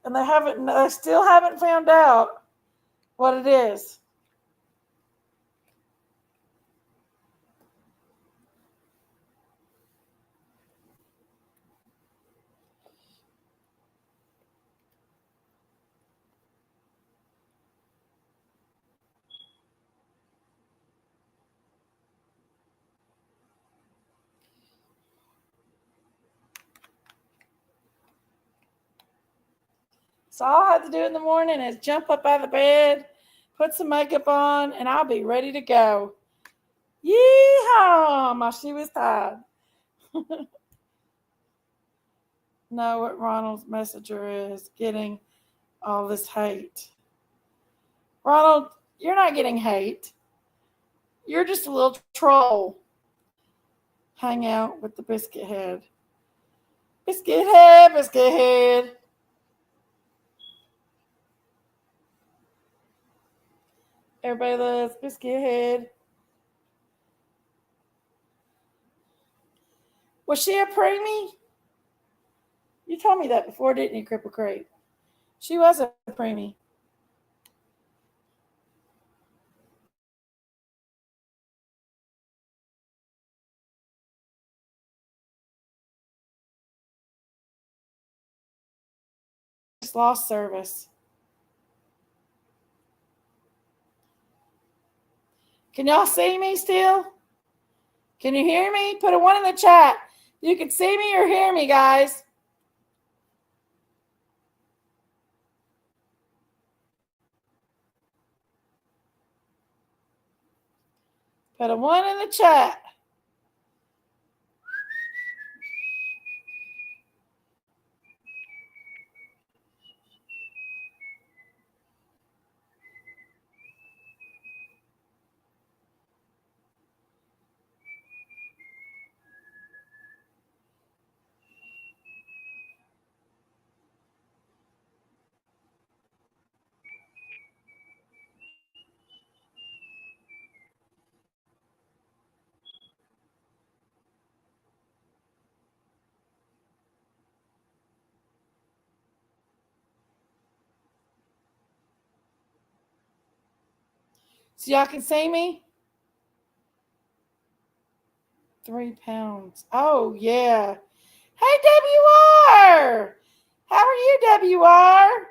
And they still haven't found out what it is. So all I have to do in the morning is jump up out of the bed, put some makeup on, and I'll be ready to go. Yeehaw! My shoe is tied. Know what Ronald's messenger is getting all this hate. Ronald, you're not getting hate. You're just a little troll. Hang out with the biscuit head. Biscuit head, biscuit head. Everybody loves biscuit head. Was she a preemie? You told me that before, didn't you, Cripple Crate? She was a preemie. Just lost service. Can y'all see me still? Can you hear me? Put a 1 in the chat. You can see me or hear me, guys. Put a 1 in the chat. So y'all can see me? 3 pounds. Oh, yeah. Hey, WR! How are you, WR?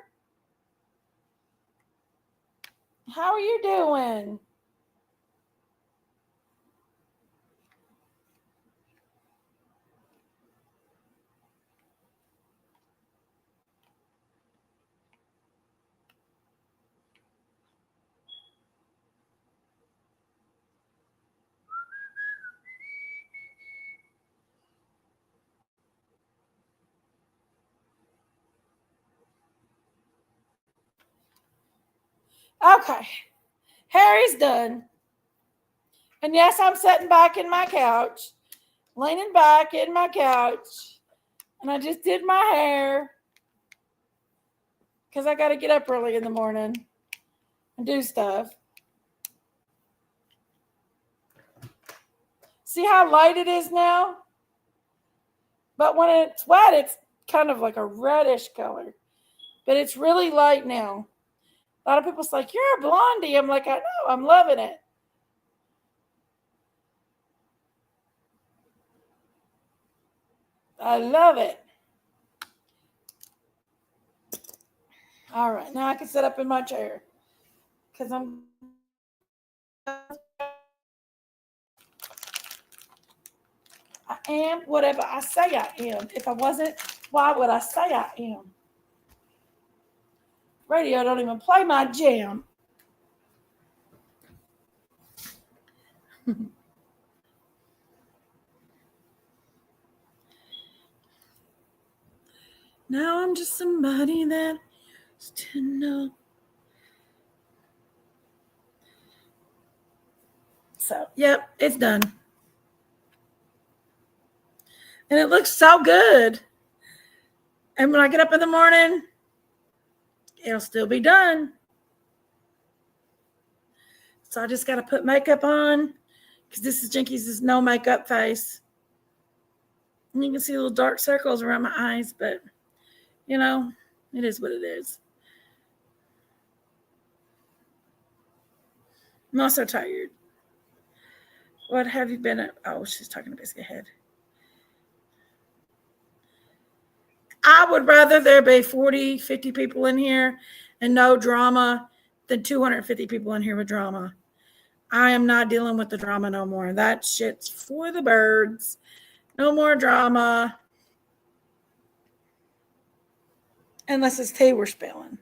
How are you doing? Okay. Harry's done. And yes, I'm sitting back in my couch, leaning back in my couch. And I just did my hair because I got to get up early in the morning and do stuff. See how light it is now? But when it's wet, it's kind of like a reddish color. But it's really light now. A lot of people's like, you're a blondie. I'm like, I know, I'm loving it. I love it. All right, now I can sit up in my chair because I am whatever I say I am. If I wasn't, why would I say I am? Radio don't even play my jam. Now I'm just somebody that used to know. So, yep, it's done. And it looks so good. And when I get up in the morning, it'll still be done. So I just got to put makeup on because this is Jenkies' no makeup face. And you can see little dark circles around my eyes, but, you know, it is what it is. I'm also tired. What have you been at? Oh, she's talking to Biscuit Head. I would rather there be 40, 50 people in here and no drama than 250 people in here with drama. I am not dealing with the drama no more. That shit's for the birds. No more drama. Unless it's tea we're spilling.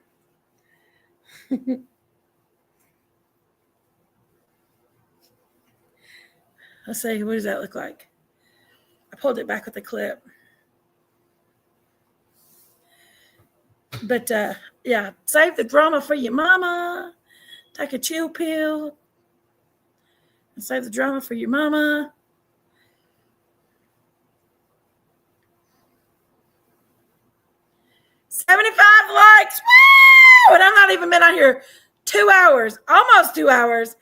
Let's see, what does that look like? I pulled it back with the clip. But yeah, save the drama for your mama. Take a chill pill. And save the drama for your mama. $75 likes. Woo! And I've not even been on here 2 hours, almost 2 hours.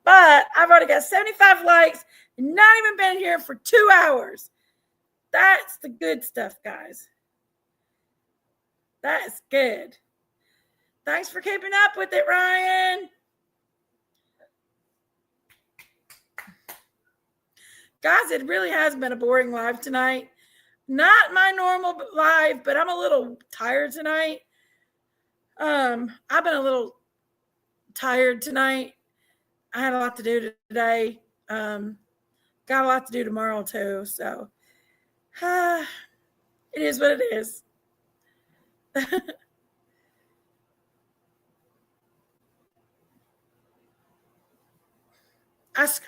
But I've already got 75 likes and not even been here for 2 hours. That's the good stuff, guys. That is good. Thanks for keeping up with it, Ryan. Guys, it really has been a boring live tonight. Not my normal live, but I'm a little tired tonight. I've been a little tired tonight. I had a lot to do today. Got a lot to do tomorrow too. So it is what it is.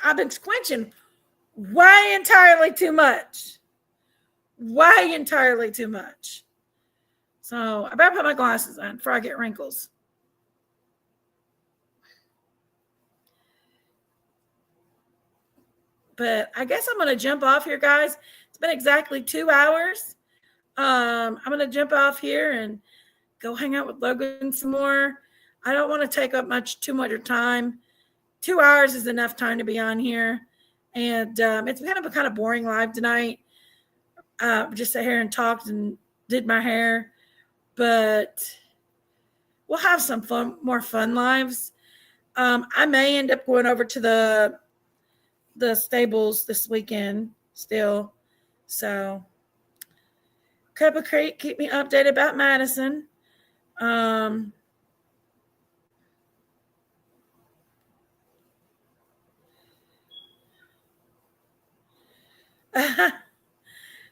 I've been squinching way entirely too much. Way entirely too much. So I better put my glasses on before I get wrinkles. But I guess I'm going to jump off here, guys. It's been exactly 2 hours. I'm going to jump off here and go hang out with Logan some more. I don't want to take up too much time. 2 hours is enough time to be on here. And it's kind of a boring live tonight. Just sat here and talked and did my hair. But we'll have some more fun lives. I may end up going over to the stables this weekend still. So Cup of Creek, keep me updated about Madison.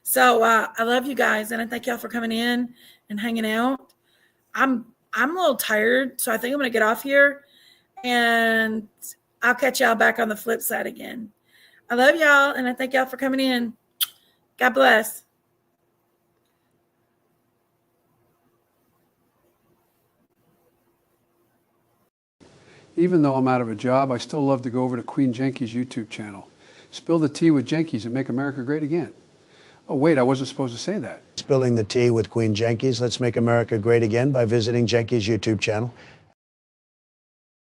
So I love you guys, and I thank y'all for coming in and hanging out. I'm a little tired, so I think I'm gonna get off here, and I'll catch y'all back on the flip side again. I love y'all, and I thank y'all for coming in. God bless. Even though I'm out of a job, I still love to go over to Queen Jenkies' YouTube channel. Spill the tea with Jenkies and make America great again. Oh, wait, I wasn't supposed to say that. Spilling the tea with Queen Jenkies. Let's make America great again by visiting Jenkies' YouTube channel.